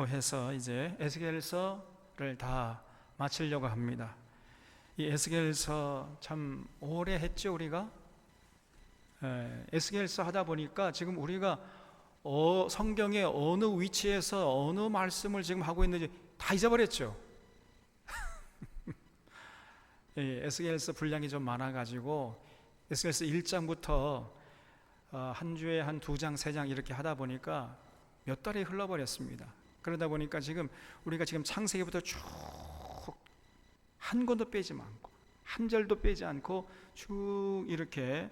오늘로 해서 이제 에스겔서를 다 마치려고 합니다. 이 에스겔서 참 오래 했죠 우리가. 에스겔서 하다 보니까 지금 우리가 성경의 어느 위치에서 어느 말씀을 지금 하고 있는지 다 잊어버렸죠. 에스겔서 분량이 좀 많아가지고 에스겔서 1장부터 한 주에 한 2장, 3장 이렇게 하다 보니까 몇 달이 흘러버렸습니다. 그러다 보니까 지금 우리가 지금 창세기부터 쭉 한 권도 빼지 않고 한 절도 빼지 않고 쭉 이렇게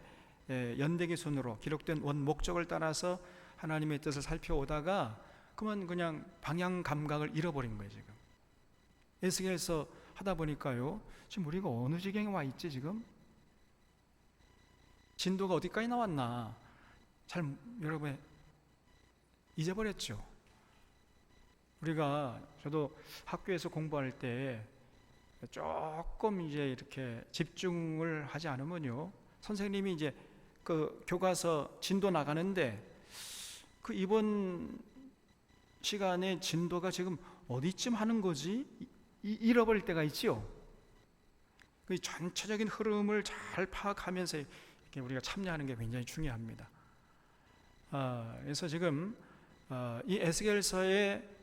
연대기 순으로 기록된 원 목적을 따라서 하나님의 뜻을 살펴오다가 그냥 방향 감각을 잃어버린 거예요. 지금 에스겔서 하다 보니까요, 지금 우리가 어느 지경에 와 있지? 지금 진도가 어디까지 나왔나 여러분 잊어버렸죠. 우리가 저도 학교에서 공부할 때 조금 이제 이렇게 집중을 하지 않으면요, 선생님이 이제 그 교과서 진도 나가는데 그 이번 시간에 진도가 지금 어디쯤 하는 거지? 잃어버릴 때가 있지요. 그 전체적인 흐름을 잘 파악하면서 이렇게 우리가 참여하는 게 굉장히 중요합니다. 그래서 지금 이 에스겔서의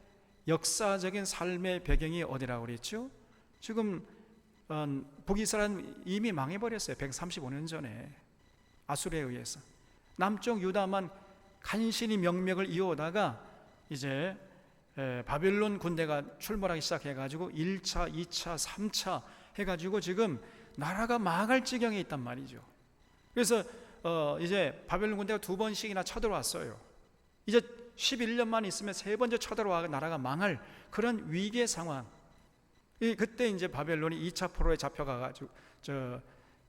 역사적인 삶의 배경이 어디라고 그랬죠? 지금 북이스라엘은 이미 망해버렸어요. 135년 전에 아수르에 의해서. 남쪽 유다만 간신히 명맥을 이어오다가 이제 바벨론 군대가 출몰하기 시작해가지고 1차, 2차, 3차 해가지고 지금 나라가 망할 지경에 있단 말이죠. 그래서 이제 바벨론 군대가 2번씩이나 쳐들어왔어요. 이제 11년만 있으면 3번째 쳐들어와 나라가 망할 그런 위기의 상황. 그때 이제 바벨론이 2차 포로에 잡혀가가지고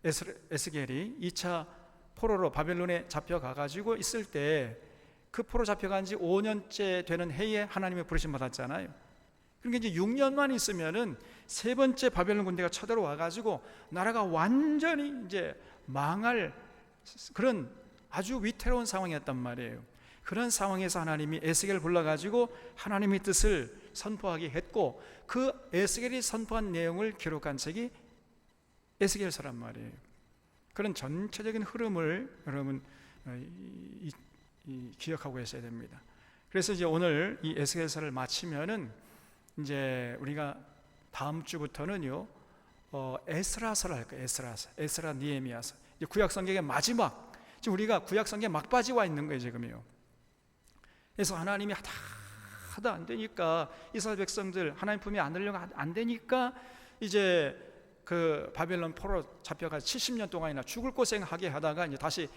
에스겔이 2차 포로로 바벨론에 잡혀가가지고 있을 때 그 포로 잡혀간 지 5년째 되는 해에 하나님의 부르심 받았잖아요. 그러니까 이제 6년만 있으면은 3번째 바벨론 군대가 쳐들어와가지고 나라가 완전히 이제 망할 그런 아주 위태로운 상황이었단 말이에요. 그런 상황에서 하나님이 에스겔을 불러가지고 하나님의 뜻을 선포하게 했고, 그 에스겔이 선포한 내용을 기록한 책이 에스겔서란 말이에요. 그런 전체적인 흐름을 여러분 기억하고 있어야 됩니다. 그래서 이제 오늘 이 에스겔서를 마치면은 이제 우리가 다음 주부터는요 에스라서를 할 거예요. 에스라, 니에미야서. 이제 구약 성경의 마지막, 지금 우리가 구약 성경 막바지 와 있는 거예요 지금요. 그래서 하나님이 하다 안 되니까 이스라엘 백성들 하나님 품에 안으려고 안 되니까 이제 그 바벨론 포로 잡혀가 70년 동안이나 죽을 고생하게 하다가 이제 다시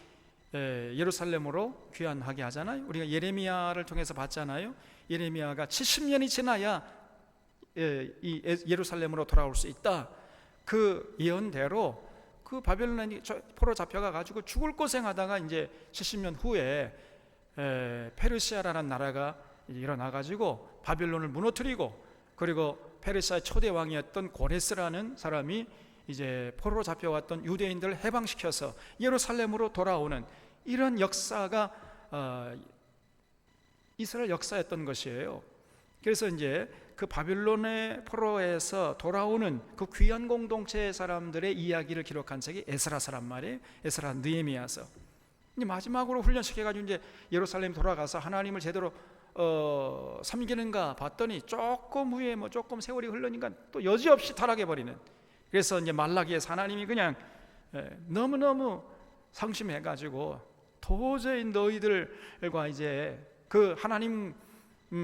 예루살렘으로 귀환하게 하잖아요. 우리가 예레미야를 통해서 봤잖아요. 예레미야가 70년이 지나야 이 예루살렘으로 돌아올 수 있다. 그 예언대로 그 바벨론이 포로 잡혀가 가지고 죽을 고생하다가 이제 70년 후에 페르시아라는 나라가 일어나 가지고 바벨론을 무너뜨리고, 그리고 페르시아의 초대 왕이었던 고레스라는 사람이 이제 포로로 잡혀왔던 유대인들을 해방시켜서 예루살렘으로 돌아오는 이런 역사가 이스라엘 역사였던 것이에요. 그래서 이제 그 바벨론의 포로에서 돌아오는 그 귀한 공동체의 사람들의 이야기를 기록한 책이 에스라서란 말이에요. 에스라, 느헤미야서. 이제 마지막으로 훈련시켜가지고 이제 예루살렘 돌아가서 하나님을 제대로 섬기는가 봤더니 조금 후에 조금 세월이 흘러니까 또 여지없이 타락해버리는. 그래서 이제 말라기에서 하나님이 그냥 너무너무 상심해가지고 도저히 너희들과 이제 그 하나님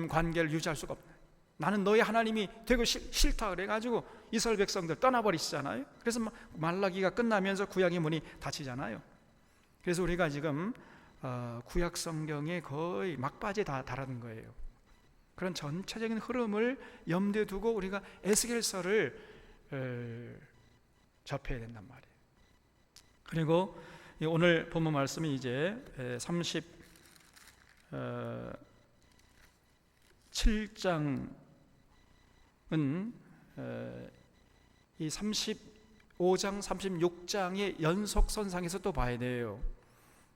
관계를 유지할 수가 없다. 나는 너희 하나님이 되고 싫다 그래가지고 이스라엘 백성들 떠나버리시잖아요. 그래서 말라기가 끝나면서 구약의 문이 닫히잖아요. 그래서 우리가 지금 구약 성경에 거의 막바지에 다 달하는 거예요. 그런 전체적인 흐름을 염두에 두고 우리가 에스겔서를 접해야 된단 말이에요. 그리고 오늘 본문 말씀이 이제 37장은 이 35장, 36장의 연속선상에서 또 봐야 돼요.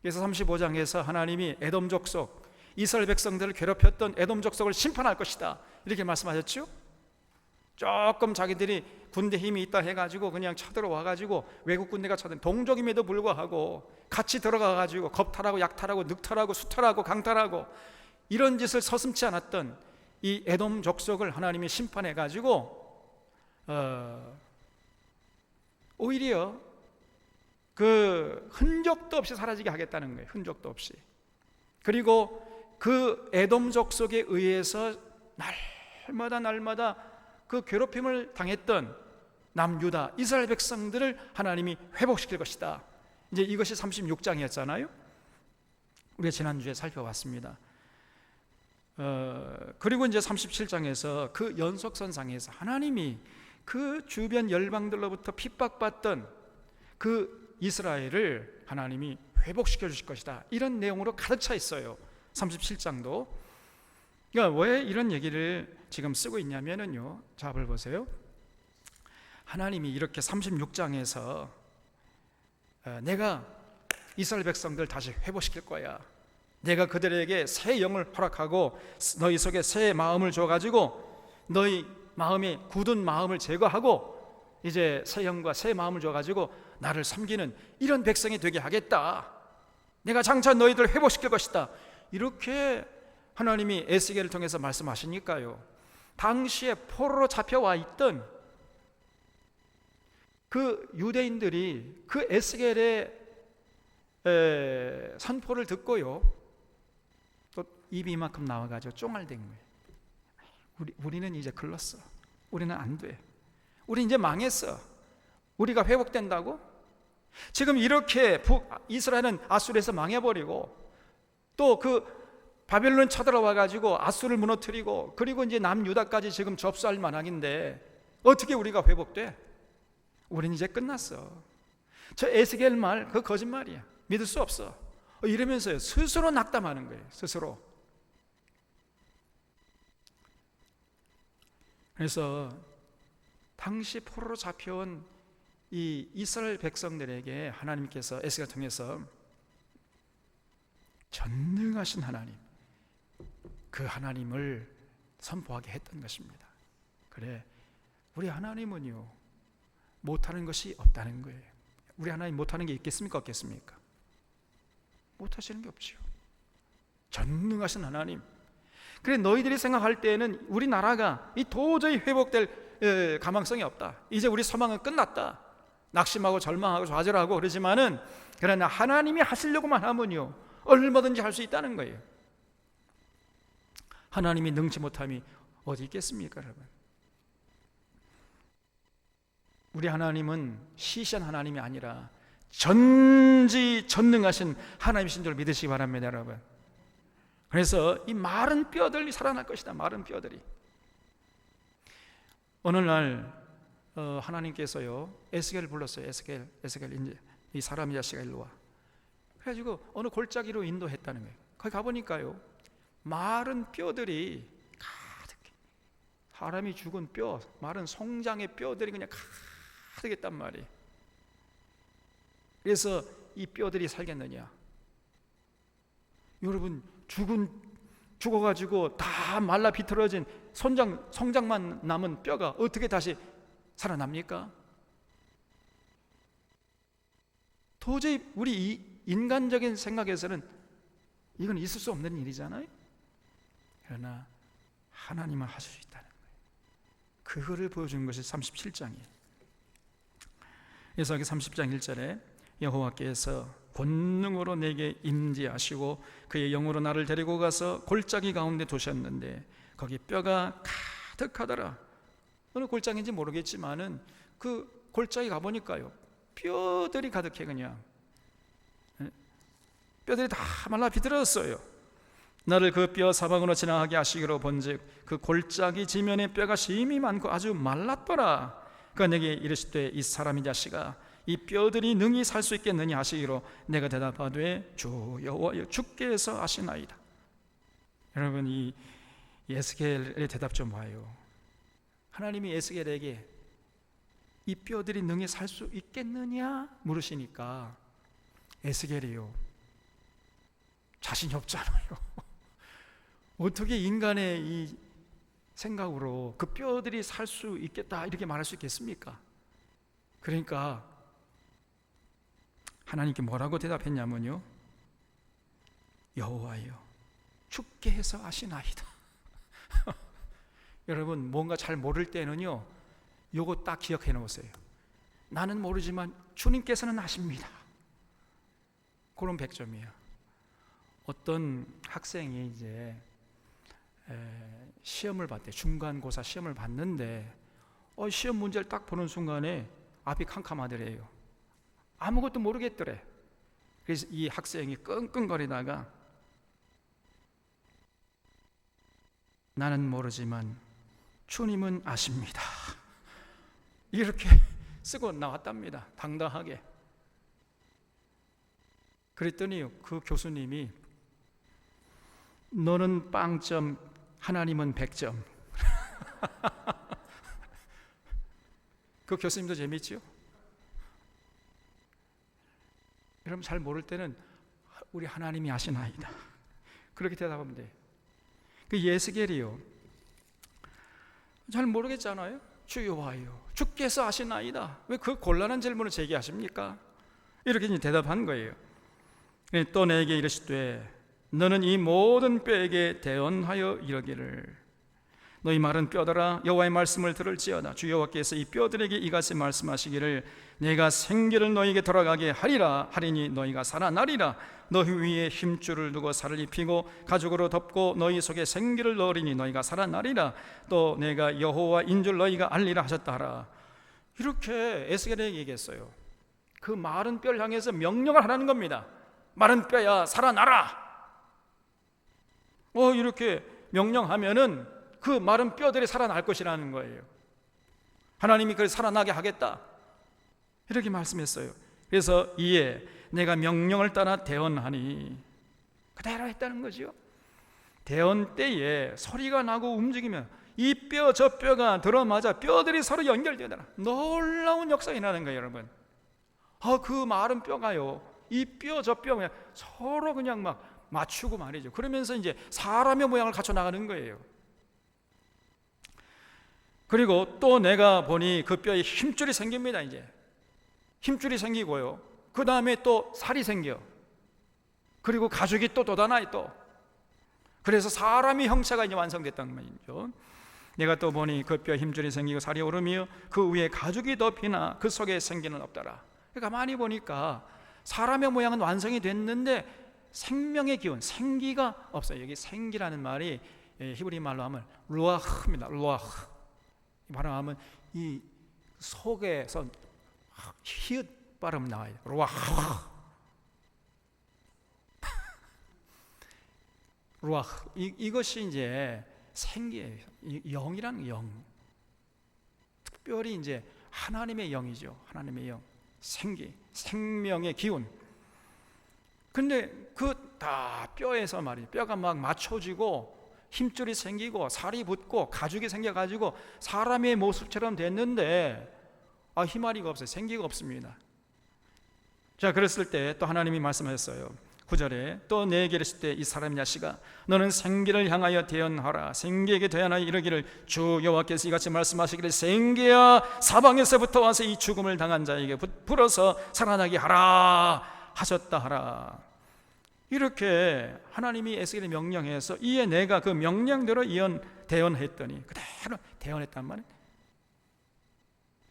그래서 35장에서 하나님이 에돔 족속, 이스라엘 백성들을 괴롭혔던 에돔 족속을 심판할 것이다, 이렇게 말씀하셨죠. 조금 자기들이 군대 힘이 있다 해가지고 그냥 쳐들어와가지고, 외국 군대가 동족임에도 불구하고 같이 들어가가지고 겁탈하고 약탈하고 늑탈하고 수탈하고 강탈하고 이런 짓을 서슴지 않았던 이 에돔 족속을 하나님이 심판해가지고 오히려 그 흔적도 없이 사라지게 하겠다는 거예요. 흔적도 없이. 그리고 그 에돔 족속에 의해서 날마다 그 괴롭힘을 당했던 남유다 이스라엘 백성들을 하나님이 회복시킬 것이다. 이제 이것이 36장이었잖아요. 우리가 지난주에 살펴봤습니다. 그리고 이제 37장에서 그 연속선상에서 하나님이 그 주변 열방들로부터 핍박받던 그 이스라엘을 하나님이 회복시켜 주실 것이다, 이런 내용으로 가득 차 있어요. 37장도. 그러니까 왜 이런 얘기를 지금 쓰고 있냐면요, 자, 보세요. 하나님이 이렇게 36장에서 내가 이스라엘 백성들 다시 회복시킬 거야, 내가 그들에게 새 영을 허락하고 너희 속에 새 마음을 줘가지고 너희 마음에 굳은 마음을 제거하고 이제 새 영과 새 마음을 줘가지고 나를 섬기는 이런 백성이 되게 하겠다, 내가 장차 너희들을 회복시킬 것이다, 이렇게 하나님이 에스겔을 통해서 말씀하시니까요, 당시에 포로로 잡혀와 있던 그 유대인들이 그 에스겔의 선포를 듣고요, 또 입이 이만큼 나와가지고 쫑알댄 거예요. 우리는 이제 글렀어, 우리는 안 돼, 우리 이제 망했어, 우리가 회복된다고? 지금 이렇게 이스라엘은 아수르에서 망해버리고 또 그 바벨론 쳐들어와 가지고 아수르를 무너뜨리고 그리고 이제 남유다까지 지금 접수할 만한인데 어떻게 우리가 회복돼? 우린 이제 끝났어. 저 에스겔 말 그 거짓말이야, 믿을 수 없어, 이러면서요 스스로 낙담하는 거예요. 스스로. 그래서 당시 포로로 잡혀온 이 이스라엘 백성들에게 하나님께서 에스겔을 통해서 전능하신 하나님, 그 하나님을 선포하게 했던 것입니다. 그래, 우리 하나님은요 못하는 것이 없다는 거예요. 우리 하나님 못하는 게 있겠습니까? 없겠습니까? 못하시는 게 없지요. 전능하신 하나님. 그래, 너희들이 생각할 때에는 우리나라가 이 도저히 회복될 가망성이 없다, 이제 우리 소망은 끝났다, 낙심하고 절망하고 좌절하고 그러지만은, 그러나 하나님이 하시려고만 하면요 얼마든지 할 수 있다는 거예요. 하나님이 능치 못함이 어디 있겠습니까, 여러분? 우리 하나님은 시시한 하나님이 아니라 전지전능하신 하나님이신 줄 믿으시기 바랍니다, 여러분. 그래서 이 마른 뼈들이 살아날 것이다, 마른 뼈들이. 어느 날 하나님께서요 에스겔을 불렀어요. 에스겔 이제 이 사람이 자식아 일로 와. 그래가지고 어느 골짜기로 인도했다는 거예요. 거기 가보니까요 마른 뼈들이 가득해. 사람이 죽은 뼈, 마른 송장의 뼈들이 그냥 가득했단 말이에요. 그래서 이 뼈들이 살겠느냐? 여러분, 죽어가지고 다 말라 비틀어진 송장만 남은 뼈가 어떻게 다시 살아납니까? 도저히 우리 인간적인 생각에서는 이건 있을 수 없는 일이잖아요. 그러나 하나님은 하실 수 있다는 거예요. 그거를 보여주는 것이 37장이에요. 그래서 여기 30장 1절에 여호와께서 권능으로 내게 임재하시고 그의 영으로 나를 데리고 가서 골짜기 가운데 두셨는데 거기 뼈가 가득하더라. 어느 골짜기인지 모르겠지만은 그 골짜기 가보니까요 뼈들이 가득해. 그냥 뼈들이 다 말라 비틀어졌어요. 나를 그 뼈 사방으로 지나가게 하시기로 본즉 그 골짜기 지면에 뼈가 심히 많고 아주 말랐더라. 그가 내게 이르시되 이 사람의 자식아 이 뼈들이 능히 살 수 있겠느냐 하시기로 내가 대답하되 주 여호와여 주께서 아시나이다. 여러분, 이 에스겔의 대답 좀 봐요. 하나님이 에스겔에게 이 뼈들이 능히 살 수 있겠느냐 물으시니까 에스겔이요 자신이 없잖아요. 어떻게 인간의 이 생각으로 그 뼈들이 살 수 있겠다 이렇게 말할 수 있겠습니까? 그러니까 하나님께 뭐라고 대답했냐면요, 여호와여 죽게 해서 아시나이다. 여러분, 뭔가 잘 모를 때는요, 요거 딱 기억해 놓으세요. 나는 모르지만 주님께서는 아십니다. 그런 100점이에요. 어떤 학생이 이제 시험을 봤대. 중간고사 시험을 봤는데 시험 문제를 딱 보는 순간에 앞이 캄캄하더래요. 아무것도 모르겠더래. 그래서 이 학생이 끙끙거리다가 나는 모르지만 주님은 아십니다. 이렇게 쓰고 나왔답니다. 당당하게. 그랬더니 그 교수님이 너는 빵점, 하나님은 100점. 그 교수님도 재미있죠? 여러분, 잘 모를 때는 우리 하나님이 아시나이다, 그렇게 대답하면 돼요. 그 예스겔이요, 잘 모르겠잖아요. 주여와요 주께서 아시나이다. 왜 그 곤란한 질문을 제기하십니까? 이렇게 이제 대답한 거예요. 또 내게 이르시되 너는 이 모든 뼈에게 대언하여 이르기를 너희 마른 뼈들아 여호와의 말씀을 들을지어다. 주 여호와께서 이 뼈들에게 이같이 말씀하시기를 내가 생기를 너희에게 돌아가게 하리라 하리니 너희가 살아나리라. 너희 위에 힘줄을 두고 살을 입히고 가죽으로 덮고 너희 속에 생기를 넣으리니 너희가 살아나리라. 또 내가 여호와인 줄 너희가 알리라 하셨다 하라. 이렇게 에스겔에게 얘기했어요. 그 마른 뼈를 향해서 명령을 하라는 겁니다. 마른 뼈야 살아나라. 이렇게 명령하면은 그 마른 뼈들이 살아날 것이라는 거예요. 하나님이 그걸 살아나게 하겠다, 이렇게 말씀했어요. 그래서 이에 내가 명령을 따라 대언하니 그대로 했다는 거죠. 대언 때에 소리가 나고 움직이면 이 뼈 저 뼈가 들어맞아 뼈들이 서로 연결되더라. 놀라운 역사가 일어나는 거예요, 여러분. 그 마른 뼈가요, 이 뼈 저 뼈 그냥 서로 그냥 막 맞추고 말이죠. 그러면서 이제 사람의 모양을 갖춰 나가는 거예요. 그리고 또 내가 보니 그 뼈에 힘줄이 생깁니다. 이제 힘줄이 생기고요, 그 다음에 또 살이 생겨. 그리고 가죽이 또 돋아나요. 또 그래서 사람의 형체가 이제 완성됐다는 말이죠. 내가 또 보니 그 뼈 힘줄이 생기고 살이 오르며 그 위에 가죽이 덮이나 그 속에 생기는 없더라. 가만히 보니까 사람의 모양은 완성이 됐는데 생명의 기운, 생기가 없어요. 여기 생기라는 말이 히브리 말로 하면 루아흐입니다. 루아흐. 발음하면 이 속에서 히읗 발음 나와요. 루아흐. 루아흐. 이것이 이제 생기예요. 영이라는 영. 특별히 이제 하나님의 영이죠. 하나님의 영. 생기, 생명의 기운. 근데 그 다 뼈에서 말이에요. 뼈가 막 맞춰지고 힘줄이 생기고 살이 붙고 가죽이 생겨가지고 사람의 모습처럼 됐는데 희마리가 없어요. 생기가 없습니다. 자, 그랬을 때 또 하나님이 말씀하셨어요. 9절에 또 내게 이르실 때 이 사람 야시가 너는 생기를 향하여 대언하라. 생기에게 대언하여 이르기를 주 여호와께서 이같이 말씀하시기를 생기야 사방에서부터 와서 이 죽음을 당한 자에게 불어서 살아나게 하라 하셨다 하라. 이렇게 하나님이 에스겔에 명령해서 이에 내가 그 명령대로 대언했더니 그대로 대언했단 말이에요.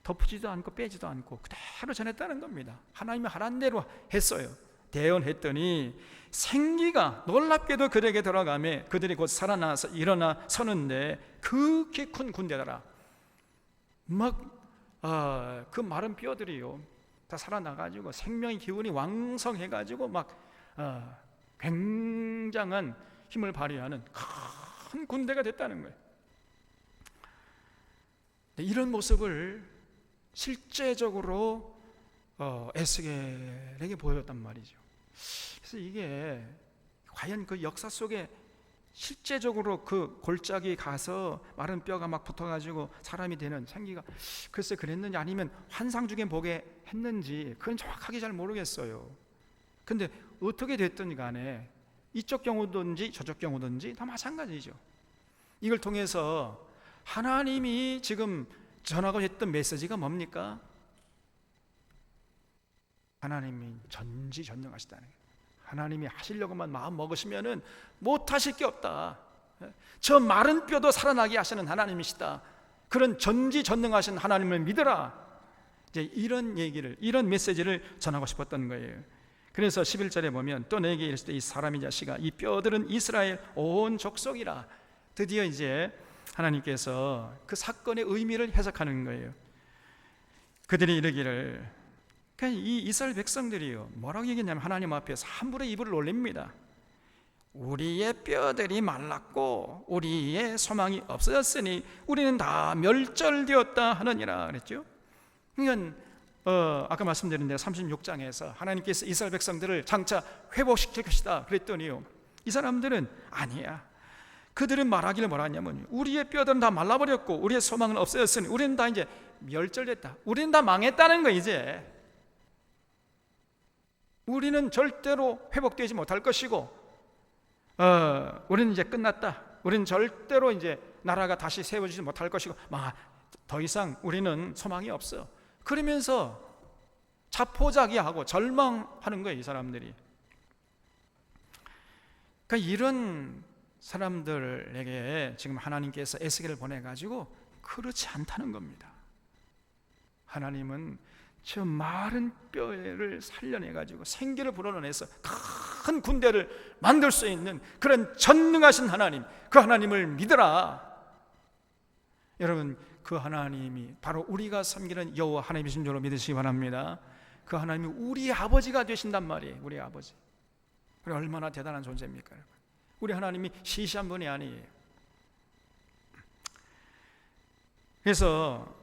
덮지도 않고 빼지도 않고 그대로 전했다는 겁니다. 하나님이 하라는 대로 했어요. 대언했더니 생기가 놀랍게도 그들에게 들어가며 그들이 곧 살아나서 일어나 서는데 극히 큰 군대더라. 막 그 마른 뼈들이요 다 살아나가지고 생명의 기운이 왕성해가지고 막 굉장한 힘을 발휘하는 큰 군대가 됐다는 거예요. 이런 모습을 실제적으로 에스겔에게 보였단 말이죠. 그래서 이게 과연 그 역사 속에 실제적으로 그 골짜기 가서 마른 뼈가 막 붙어가지고 사람이 되는 생기가 글쎄 그랬는지 아니면 환상 중에 보게 했는지 그건 정확하게 잘 모르겠어요. 근데 어떻게 됐든 간에 이쪽 경우든지 저쪽 경우든지 다 마찬가지죠. 이걸 통해서 하나님이 지금 전하고 했던 메시지가 뭡니까? 하나님이 전지전능하시다는 거예요. 하나님이 하시려고만 마음 먹으시면은 못하실 게 없다. 저 마른 뼈도 살아나게 하시는 하나님이시다. 그런 전지전능하신 하나님을 믿으라. 이제 이런 얘기를, 이런 메시지를 전하고 싶었던 거예요. 그래서 11절에 보면 또 내게 이르시되 이 사람의 자식아 이 뼈들은 이스라엘 온 족속이라. 드디어 이제 하나님께서 그 사건의 의미를 해석하는 거예요. 그들이 이르기를, 그러니까 이 이스라엘 백성들이요 뭐라고 얘기했냐면 하나님 앞에서 함부로 입을 올립니다. 우리의 뼈들이 말랐고 우리의 소망이 없어졌으니 우리는 다 멸절되었다 하느니라 그랬죠. 그러니까 아까 말씀드린 대로 36장에서 하나님께서 이스라엘 백성들을 장차 회복시킬 것이다 그랬더니요, 이 사람들은 아니야. 그들은 말하기를 뭐라 하냐면 우리의 뼈들은 다 말라버렸고 우리의 소망은 없어졌으니 우리는 다 이제 멸절됐다. 우리는 다 망했다는 거. 이제 우리는 절대로 회복되지 못할 것이고 우리는 이제 끝났다. 우리는 절대로 이제 나라가 다시 세워지지 못할 것이고 더 이상 우리는 소망이 없어. 그러면서 자포자기하고 절망하는 거예요, 이 사람들이. 그러니까 이런 사람들에게 지금 하나님께서 에스겔을 보내가지고 그렇지 않다는 겁니다. 하나님은 저 마른 뼈를 살려내가지고 생기를 불어내서 큰 군대를 만들 수 있는 그런 전능하신 하나님, 그 하나님을 믿으라. 여러분, 그 하나님이 바로 우리가 섬기는 여호와 하나님이신 줄로 믿으시기 바랍니다. 그 하나님이 우리 아버지가 되신단 말이에요. 우리 아버지. 우리 얼마나 대단한 존재입니까? 우리 하나님이 시시한 분이 아니에요. 그래서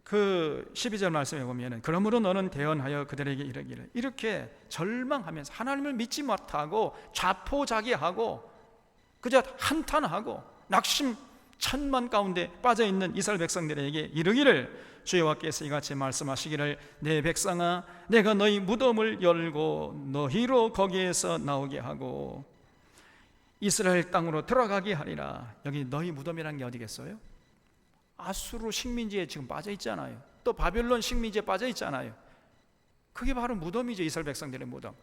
그 12절 말씀에 보면 그러므로 너는 대언하여 그들에게 이르기를, 이렇게 절망하면서 하나님을 믿지 못하고 자포자기하고 그저 한탄하고 낙심천만 가운데 빠져있는 이스라엘 백성들에게 이르기를, 주 여호와께서 이같이 말씀하시기를 내 백성아 내가 너희 무덤을 열고 너희로 거기에서 나오게 하고 이스라엘 땅으로 들어가게 하리라. 여기 너희 무덤이라는 게 어디겠어요? 아수르 식민지에 지금 빠져 있잖아요. 또 바벨론 식민지에 빠져 있잖아요. 그게 바로 무덤이죠. 이스라엘 백성들의 무덤.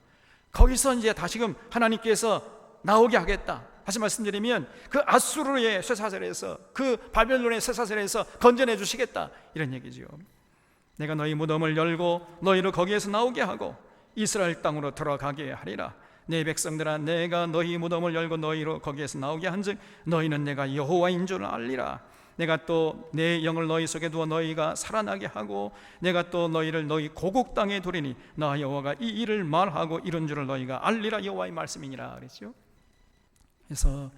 거기서 이제 다시금 하나님께서 나오게 하겠다. 다시 말씀드리면 그 아수르의 쇠사슬에서, 그 바벨론의 쇠사슬에서 건져내 주시겠다, 이런 얘기죠. 내가 너희 무덤을 열고 너희를 거기에서 나오게 하고 이스라엘 땅으로 들어가게 하리라. 내 백성들아 내가 너희 무덤을 열고 너희로 거기에서 나오게 한즉 너희는 내가 여호와인 줄 알리라. 내가 또 내 영을 너희 속에 두어 너희가 살아나게 하고 내가 또 너희를 너희 고국 땅에 두리니 나 여호와가 이 일을 말하고 이룬 줄을 너희가 알리라. 여호와의 말씀이니라 그랬죠. 그래서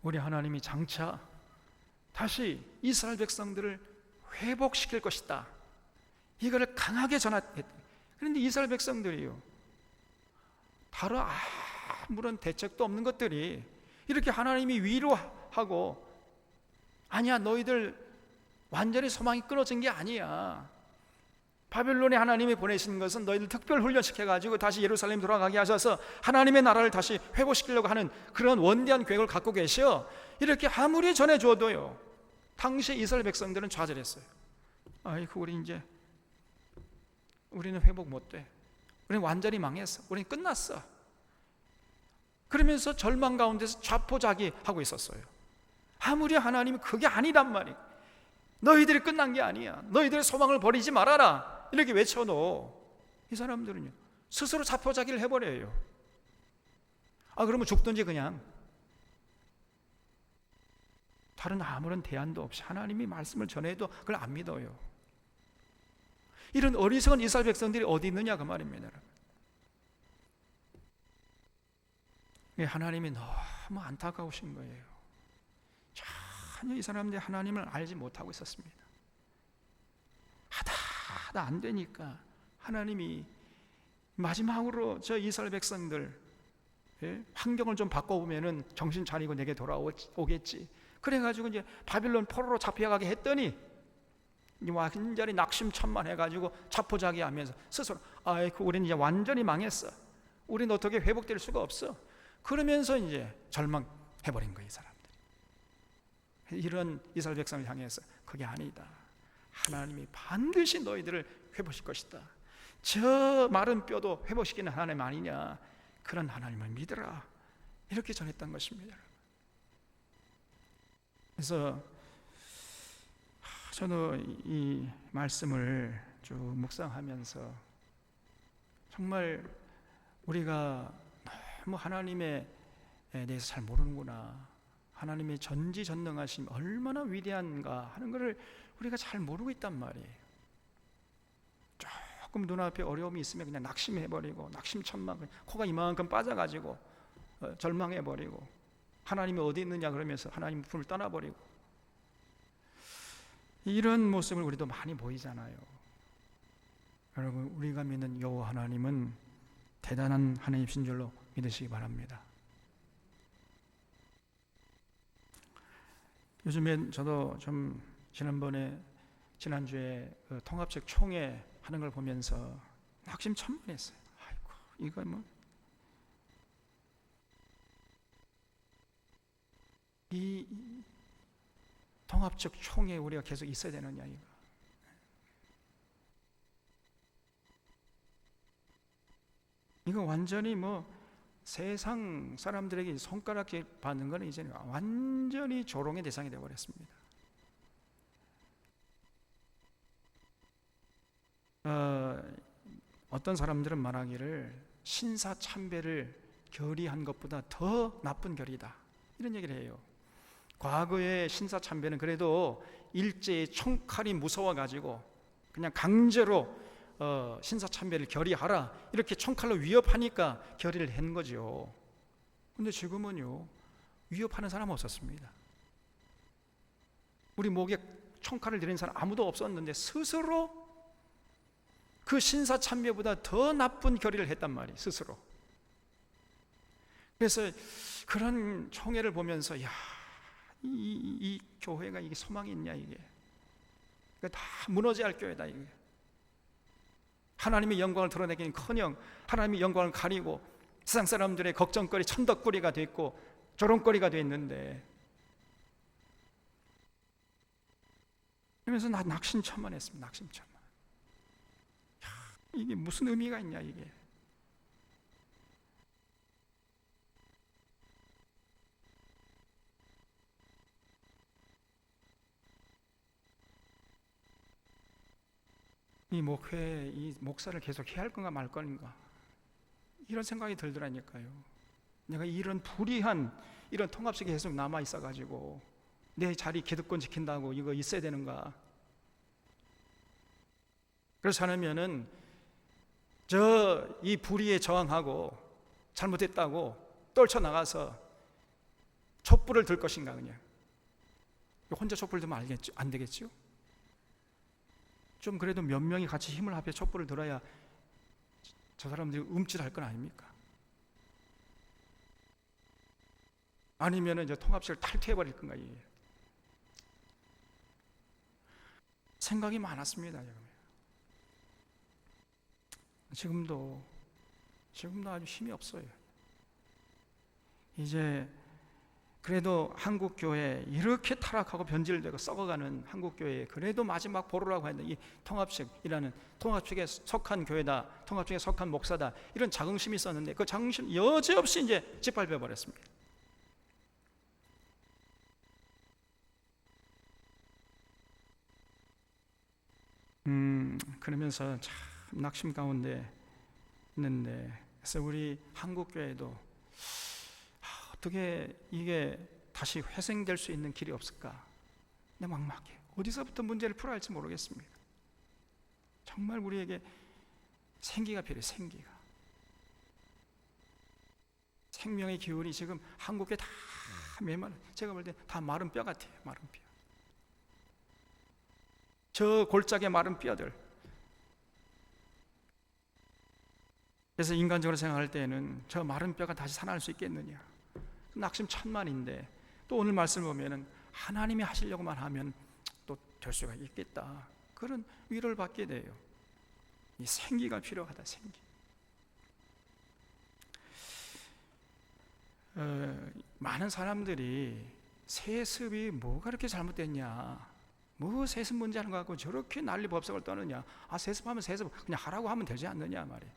우리 하나님이 장차 다시 이스라엘 백성들을 회복시킬 것이다, 이거를 강하게 전했다. 그런데 이스라엘 백성들이요, 다른 아무런 대책도 없는 것들이 이렇게 하나님이 위로하고 아니야 너희들 완전히 소망이 끊어진 게 아니야, 바벨론에 하나님이 보내신 것은 너희들 특별 훈련시켜가지고 다시 예루살렘 돌아가게 하셔서 하나님의 나라를 다시 회복시키려고 하는 그런 원대한 계획을 갖고 계셔. 이렇게 아무리 전해줘도요, 당시 이스라엘 백성들은 좌절했어요. 아이고 우리는 회복 못돼, 우리는 완전히 망했어, 우리는 끝났어. 그러면서 절망 가운데서 자포자기하고 있었어요. 아무리 하나님이 그게 아니란 말이에요. 너희들이 끝난 게 아니야, 너희들의 소망을 버리지 말아라, 이렇게 외쳐도 이 사람들은요 스스로 자포자기를 해버려요. 그러면 죽든지 그냥 다른 아무런 대안도 없이 하나님이 말씀을 전해도 그걸 안 믿어요. 이런 어리석은 이스라엘 백성들이 어디 있느냐 그 말입니다. 하나님이 너무 안타까우신 거예요. 전혀 이 사람들이 하나님을 알지 못하고 있었습니다. 하다 안 되니까 하나님이 마지막으로 저 이스라엘 백성들 환경을 좀 바꿔보면은 정신 차리고 내게 돌아오겠지. 그래가지고 이제 바빌론 포로로 잡혀가게 했더니 완전히 낙심천만해가지고 자포자기하면서 스스로 아이고 우리는 이제 완전히 망했어, 우리는 어떻게 회복될 수가 없어, 그러면서 이제 절망해버린 거예요, 이 사람들이. 이런 이스라엘 백성을 향해서 그게 아니다. 하나님이 반드시 너희들을 회복시킬 것이다. 저 마른 뼈도 회복시키는 하나님 아니냐. 그런 하나님을 믿으라. 이렇게 전했던 것입니다. 그래서 저는 이 말씀을 쭉 묵상하면서 정말 우리가 너무 하나님에 대해서 잘 모르는구나, 하나님의 전지전능하심 얼마나 위대한가 하는 것을 우리가 잘 모르고 있단 말이에요. 조금 눈앞에 어려움이 있으면 그냥 낙심해버리고, 낙심천만, 코가 이만큼 빠져가지고 절망해버리고, 하나님이 어디 있느냐 그러면서 하나님 품을 떠나버리고, 이런 모습을 우리도 많이 보이잖아요. 여러분, 우리가 믿는 여호와 하나님은 대단한 하나님이신 줄로 믿으시기 바랍니다. 요즘에 저도 좀 지난주에 그 통합적 총회 하는 걸 보면서 낙심천만했어요. 아이고, 이거 뭐 이 통합적 총회에 우리가 계속 있어야 되느냐, 이거 완전히 뭐 세상 사람들에게 손가락질 받는 것은 이제 완전히 조롱의 대상이 되어버렸습니다. 어떤 사람들은 말하기를 신사참배를 결의한 것보다 더 나쁜 결의다, 이런 얘기를 해요. 과거의 신사참배는 그래도 일제의 총칼이 무서워가지고 그냥 강제로 신사참배를 결의하라, 이렇게 총칼로 위협하니까 결의를 한 거죠. 근데 지금은요, 위협하는 사람 없었습니다. 우리 목에 총칼을 들인 사람 아무도 없었는데 스스로 그 신사참배보다 더 나쁜 결의를 했단 말이에요, 스스로. 그래서 그런 총회를 보면서 이 교회가 이게 소망이 있냐, 이게 다 무너져야 할 교회다, 이게. 하나님의 영광을 드러내기는커녕 하나님의 영광을 가리고 세상 사람들의 걱정거리, 천덕거리가 됐고 조롱거리가 됐는데, 그러면서 나 낙심천만했습니다. 낙심천만. 이게 무슨 의미가 있냐, 이게. 이 목회, 이 목사를 계속 해야 할 건가 말 건가, 이런 생각이 들더라니까요. 내가 이런 불의한 이런 통합식이 계속 남아 있어가지고 내 자리 기득권 지킨다고 이거 있어야 되는가. 그렇지 않으면은 이 불의에 저항하고 잘못했다고 떨쳐나가서 촛불을 들 것인가. 그냥 혼자 촛불 들면 안 되겠죠? 좀 그래도 몇 명이 같이 힘을 합해 촛불을 들어야 저 사람들이 움찔할 건 아닙니까? 아니면은 이제 통합식을 탈퇴해버릴 건가. 이게 생각이 많았습니다. 지금도 아주 힘이 없어요. 이제 그래도 한국교회 이렇게 타락하고 변질되고 썩어가는 한국교회에 그래도 마지막 보루라고 하는 이 통합식이라는, 통합식에 속한 교회다, 통합식에 속한 목사다, 이런 자긍심이 있었는데 그 자긍심 여지없이 이제 짓밟혀 버렸습니다. 그러면서 참 낙심 가운데 있는데, 그래서 우리 한국교회도 어떻게 이게 다시 회생될 수 있는 길이 없을까? 근데 막막해. 어디서부터 문제를 풀어야 할지 모르겠습니다. 정말 우리에게 생기가 필요해요. 생명의 기운이 지금 한국에 다 메말, 제가 볼 때 다 마른 뼈 같아요. 마른 뼈. 저 골짜기의 마른 뼈들. 그래서 인간적으로 생각할 때는 저 마른 뼈가 다시 살아날 수 있겠느냐, 낙심천만인데, 또 오늘 말씀 보면은 하나님이 하시려고만 하면 또 될 수가 있겠다, 그런 위로를 받게 돼요. 이 생기가 필요하다, 생기. 많은 사람들이 세습이 뭐가 그렇게 잘못됐냐, 뭐 세습 문제하는 거 갖고 저렇게 난리 법석을 떠느냐, 세습하면 세습 그냥 하라고 하면 되지 않느냐 말이에요.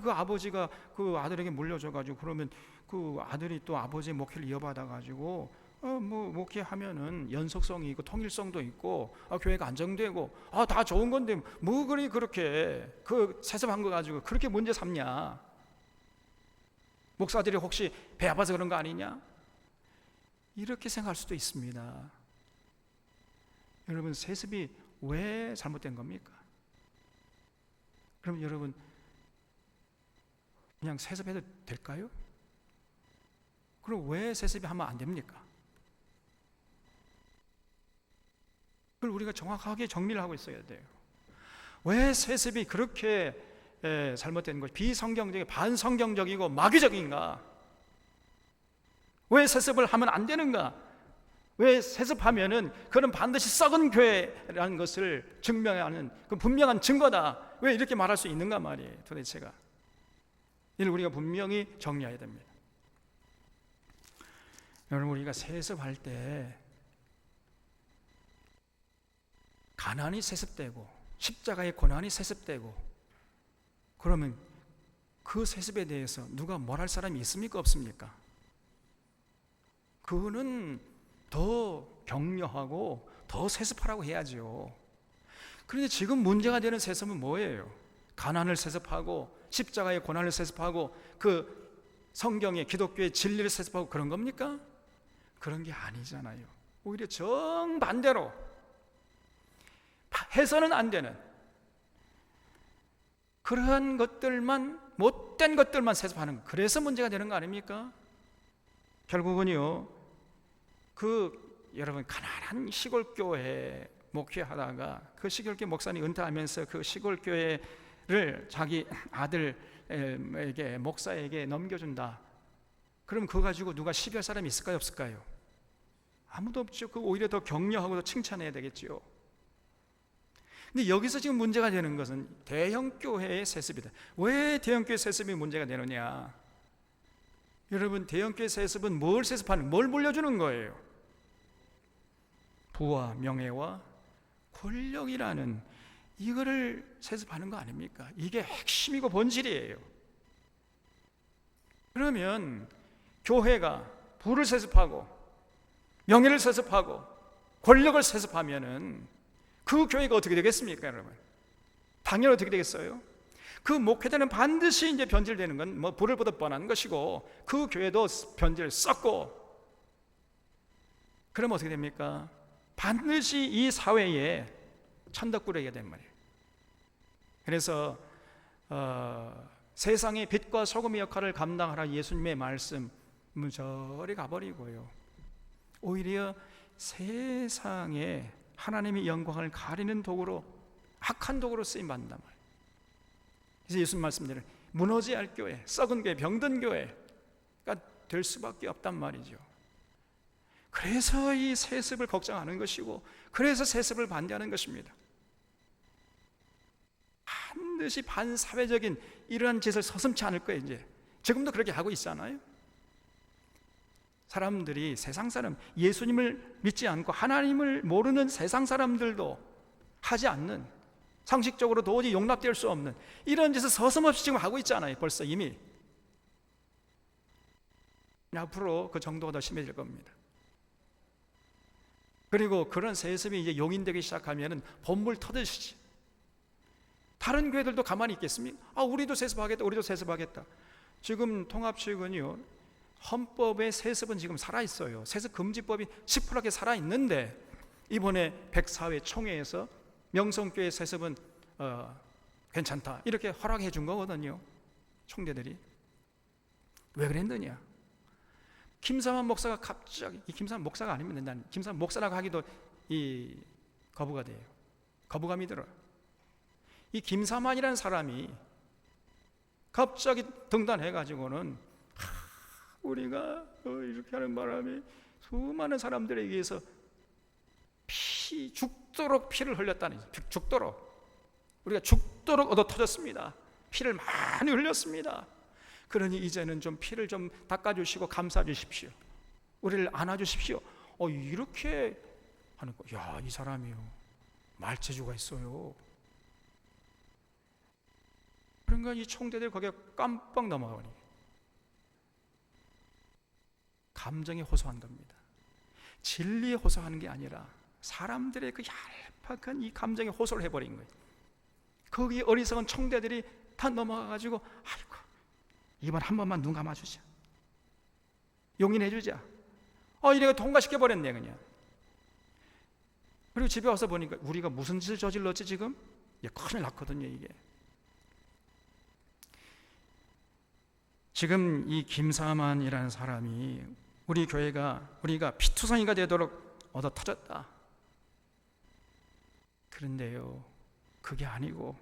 그 아버지가 그 아들에게 물려줘가지고 그러면 그 아들이 또 아버지의 목회를 이어받아가지고 뭐 목회하면은 연속성이 있고 통일성도 있고 교회가 안정되고 다 좋은 건데 뭐 그렇게 그 세습한 거 가지고 그렇게 문제 삼냐? 목사들이 혹시 배 아파서 그런 거 아니냐? 이렇게 생각할 수도 있습니다. 여러분, 세습이 왜 잘못된 겁니까? 그럼 여러분, 그냥 세습해도 될까요? 그럼 왜 세습이 하면 안 됩니까? 그걸 우리가 정확하게 정리를 하고 있어야 돼요. 왜 세습이 그렇게 잘못된 것, 비성경적이고 반성경적이고 마귀적인가? 왜 세습을 하면 안 되는가? 왜 세습하면은 그는 반드시 썩은 교회라는 것을 증명하는 그 분명한 증거다. 왜 이렇게 말할 수 있는가 말이에요, 도대체가. 이를 우리가 분명히 정리해야 됩니다. 여러분, 우리가 세습할 때 가난이 세습되고 십자가의 고난이 세습되고 그러면 그 세습에 대해서 누가 뭘 할 사람이 있습니까, 없습니까? 그거는 더 격려하고 더 세습하라고 해야죠. 그런데 지금 문제가 되는 세습은 뭐예요? 가난을 세습하고 십자가의 고난을 세습하고 그 성경의 기독교의 진리를 세습하고 그런 겁니까? 그런 게 아니잖아요. 오히려 정반대로 해서는 안 되는 그러한 것들만, 못된 것들만 세습하는, 그래서 문제가 되는 거 아닙니까? 결국은요, 여러분, 가난한 시골교회 목회하다가 그 시골교회 목사님 은퇴하면서 그 시골교회를 자기 아들에게, 목사에게 넘겨준다. 그럼 그거 가지고 누가 시비할 사람이 있을까요, 없을까요? 아무도 없죠. 그 오히려 더 격려하고 더 칭찬해야 되겠죠. 근데 여기서 지금 문제가 되는 것은 대형교회의 세습이다. 왜 대형교회 세습이 문제가 되느냐? 여러분, 대형교회 세습은 뭘 세습하는, 뭘 물려주는 거예요? 부와 명예와 권력이라는 이거를 세습하는 거 아닙니까? 이게 핵심이고 본질이에요. 그러면 교회가 부를 세습하고 명예를 세습하고 권력을 세습하면은 그 교회가 어떻게 되겠습니까, 여러분? 당연히 어떻게 되겠어요? 그 목회자는 반드시 이제 변질되는 건 뭐 불을 보듯 뻔한 것이고 그 교회도 변질 썩고, 그러면 어떻게 됩니까? 반드시 이 사회에 천덕꾸러기가 된 말이에요. 그래서 세상의 빛과 소금의 역할을 감당하라 예수님의 말씀은 저리 가버리고요, 오히려 세상에 하나님의 영광을 가리는 도구로, 악한 도구로 쓰임받는단 말이에요. 그래서 예수님 말씀대로 무너져야 할 교회, 썩은 교회, 병든 교회가 될 수밖에 없단 말이죠. 그래서 이 세습을 걱정하는 것이고, 그래서 세습을 반대하는 것입니다. 반드시 반사회적인 이러한 짓을 서슴지 않을 거예요. 이제 지금도 그렇게 하고 있잖아요. 사람들이, 세상 사람, 예수님을 믿지 않고 하나님을 모르는 세상 사람들도 하지 않는, 상식적으로 도저히 용납될 수 없는 이런 짓을 서슴없이 지금 하고 있잖아요. 벌써 이미. 앞으로 그 정도가 더 심해질 겁니다. 그리고 그런 세습이 이제 용인되기 시작하면은 본물 터듯이 다른 교회들도 가만히 있겠습니까? 우리도 세습하겠다, 우리도 세습하겠다. 지금 통합측은요, 헌법의 세습은 지금 살아있어요. 세습금지법이 시퍼렇게 살아있는데 이번에 104회 총회에서 명성교회 세습은 괜찮다 이렇게 허락해 준 거거든요. 총대들이. 왜 그랬느냐? 김삼환 목사가 갑자기, 이 김삼환 목사가 아니면 난 김삼환 목사라고 하기도 이 거부가 돼요. 거부감이 들어요. 이 김삼환이라는 사람이 갑자기 등단해가지고는 우리가 이렇게 하는 바람에 수많은 사람들에 의해서 죽도록 피를 흘렸다니, 죽도록, 우리가 죽도록 얻어 터졌습니다. 피를 많이 흘렸습니다. 그러니 이제는 좀 피를 좀 닦아주시고 감싸주십시오. 우리를 안아주십시오. 이렇게 하는 거. 야, 이 사람이요, 말재주가 있어요. 그러니까 이 총대들 거기에 깜빡 넘어가니 감정에 호소한 겁니다. 진리에 호소하는 게 아니라 사람들의 그 얄팍한 이 감정에 호소를 해버린 거예요. 거기 어리석은 총대들이 다 넘어가가지고, 아이고, 이번 한 번만 눈 감아주자, 용인해주자. 이래가 통과시켜버렸네 그냥. 그리고 집에 와서 보니까 우리가 무슨 짓을 저질렀지 지금? 큰일 났거든요 이게. 지금 이 김사만이라는 사람이 우리가 피투성이가 되도록 얻어 터졌다. 그런데요, 그게 아니고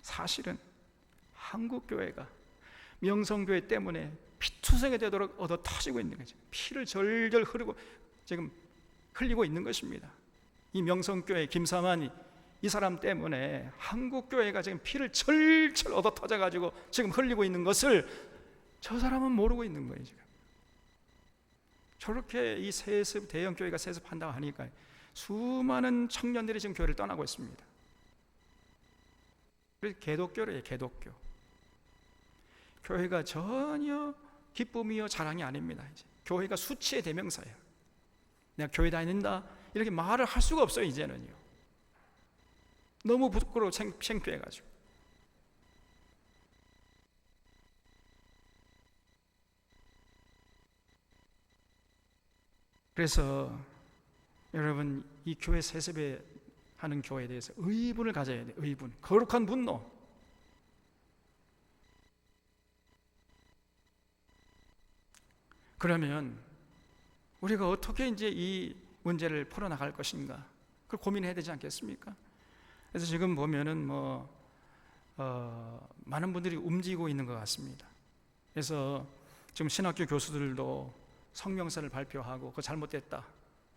사실은 한국교회가 명성교회 때문에 피투성이 되도록 얻어 터지고 있는 거죠. 피를 절절 흘리고 있는 것입니다. 이 명성교회 김사만이 이 사람 때문에 한국교회가 지금 피를 철철 얻어 터져가지고 지금 흘리고 있는 것을 저 사람은 모르고 있는 거예요. 지금 저렇게 이 세습, 대형교회가 세습한다고 하니까 수많은 청년들이 지금 교회를 떠나고 있습니다. 그래서 개독교래요, 개독교. 교회가 전혀 기쁨이요 자랑이 아닙니다. 이제 교회가 수치의 대명사예요. 내가 교회 다닌다 이렇게 말을 할 수가 없어요 이제는요. 너무 부끄러워 창피해가지고. 그래서 여러분, 이 교회 세습에 하는 교회에 대해서 의분을 가져야 돼요. 의분, 거룩한 분노. 그러면 우리가 어떻게 이제 이 문제를 풀어나갈 것인가, 그걸 고민해야 되지 않겠습니까? 그래서 지금 보면은 많은 분들이 움직이고 있는 것 같습니다. 그래서 지금 신학교 교수들도 성명서를 발표하고 그거 잘못됐다,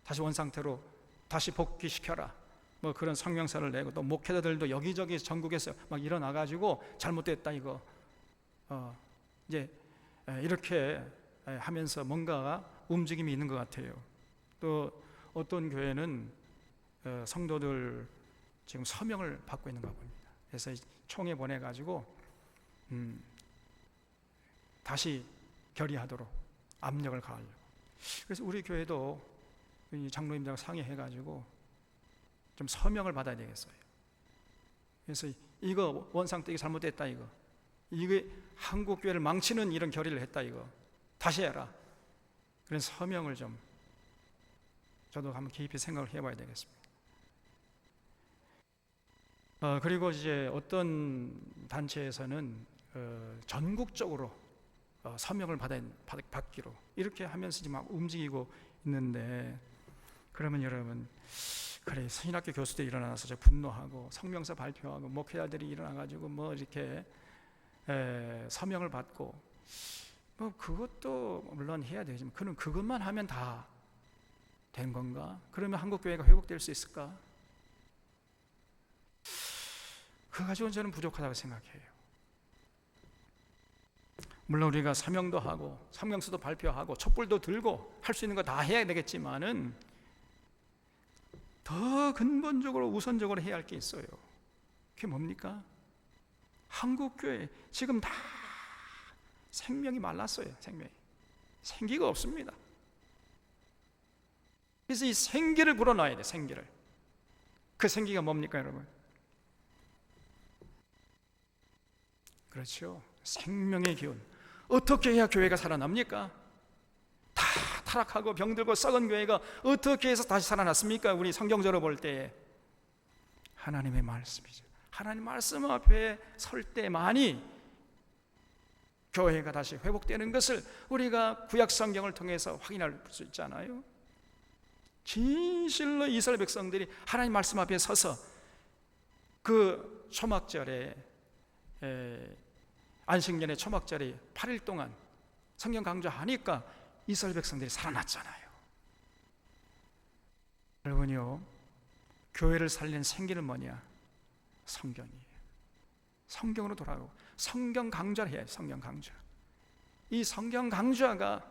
다시 원상태로 다시 복귀시켜라, 그런 성명서를 내고, 또 목회자들도 여기저기 전국에서 막 일어나가지고 잘못됐다 이거 이제 이렇게 하면서 뭔가 움직임이 있는 것 같아요. 또 어떤 교회는 성도들 지금 서명을 받고 있는가 봅니다. 그래서 총회 보내가지고 다시 결의하도록 압력을 가하려고. 그래서 우리 교회도 장로님들하고 상의해가지고 좀 서명을 받아야 되겠어요. 그래서 이거 원상태기 잘못됐다, 이게 한국 교회를 망치는 이런 결의를 했다, 이거 다시 해라. 그런 서명을 좀 저도 한번 깊이 생각을 해봐야 되겠습니다. 그리고 이제 어떤 단체에서는 전국적으로 서명을 받기로 이렇게 하면서 지금 막 움직이고 있는데, 그러면 여러분, 그래, 신학교 교수들이 일어나서 저 분노하고 성명서 발표하고 목회자들이 일어나가지고 이렇게 서명을 받고 그것도 물론 해야 되지만, 그는 그것만 하면 다 된 건가? 그러면 한국교회가 회복될 수 있을까? 그거 가지고는 저는 부족하다고 생각해요. 물론 우리가 사명도 하고 성명서도 발표하고 촛불도 들고 할 수 있는 거 다 해야 되겠지만은 더 근본적으로 우선적으로 해야 할 게 있어요. 그게 뭡니까? 한국교회 지금 다 생명이 말랐어요. 생기가 없습니다. 그래서 이 생기를 불어넣어야 돼. 생기를. 그 생기가 뭡니까 여러분? 그렇죠, 생명의 기운. 어떻게 해야 교회가 살아납니까? 다 타락하고 병들고 썩은 교회가 어떻게 해서 다시 살아났습니까? 우리 성경적으로 볼 때 하나님의 말씀이죠. 하나님 말씀 앞에 설 때만이 교회가 다시 회복되는 것을 우리가 구약 성경을 통해서 확인할 수 있잖아요. 진실로 이스라엘 백성들이 하나님 말씀 앞에 서서 그 초막절에 안식년의 초막절에 8일 동안 성경 강조하니까 이스라엘 백성들이 살아났잖아요. 여러분요, 교회를 살리는 생기는 뭐냐? 성경이에요. 성경으로 돌아가고 성경 강조를 해야 해요. 성경 강조. 이 성경 강좌가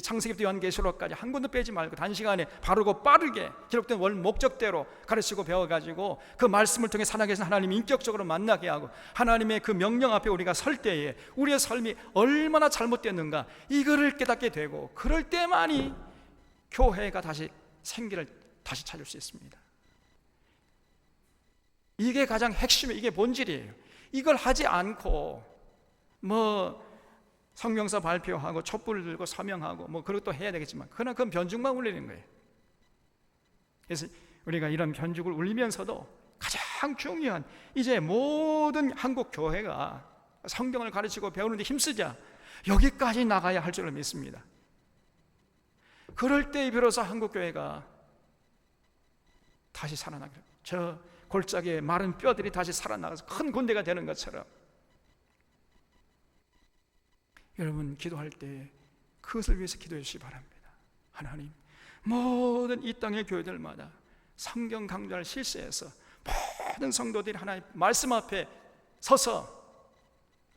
창세기부터 요한계시록까지 한 권도 빼지 말고 단시간에 바르고 빠르게 기록된 원 목적대로 가르치고 배워가지고 그 말씀을 통해 살아계신 하나님 인격적으로 만나게 하고 하나님의 그 명령 앞에 우리가 설 때에 우리의 삶이 얼마나 잘못됐는가 이거를 깨닫게 되고, 그럴 때만이 교회가 다시 생기를 다시 찾을 수 있습니다. 이게 가장 핵심이에요. 이게 본질이에요. 이걸 하지 않고 성명서 발표하고 촛불을 들고 서명하고 그것도 해야 되겠지만 그러나 그건 변죽만 울리는 거예요. 그래서 우리가 이런 변죽을 울리면서도 가장 중요한, 이제 모든 한국 교회가 성경을 가르치고 배우는 데 힘쓰자 여기까지 나가야 할 줄을 믿습니다. 그럴 때 비로소 한국 교회가 다시 살아나게, 저 골짜기에 마른 뼈들이 다시 살아나가서 큰 군대가 되는 것처럼, 여러분 기도할 때 그것을 위해서 기도해 주시기 바랍니다. 하나님, 모든 이 땅의 교회들마다 성경 강좌를 실시해서 모든 성도들이 하나님 말씀 앞에 서서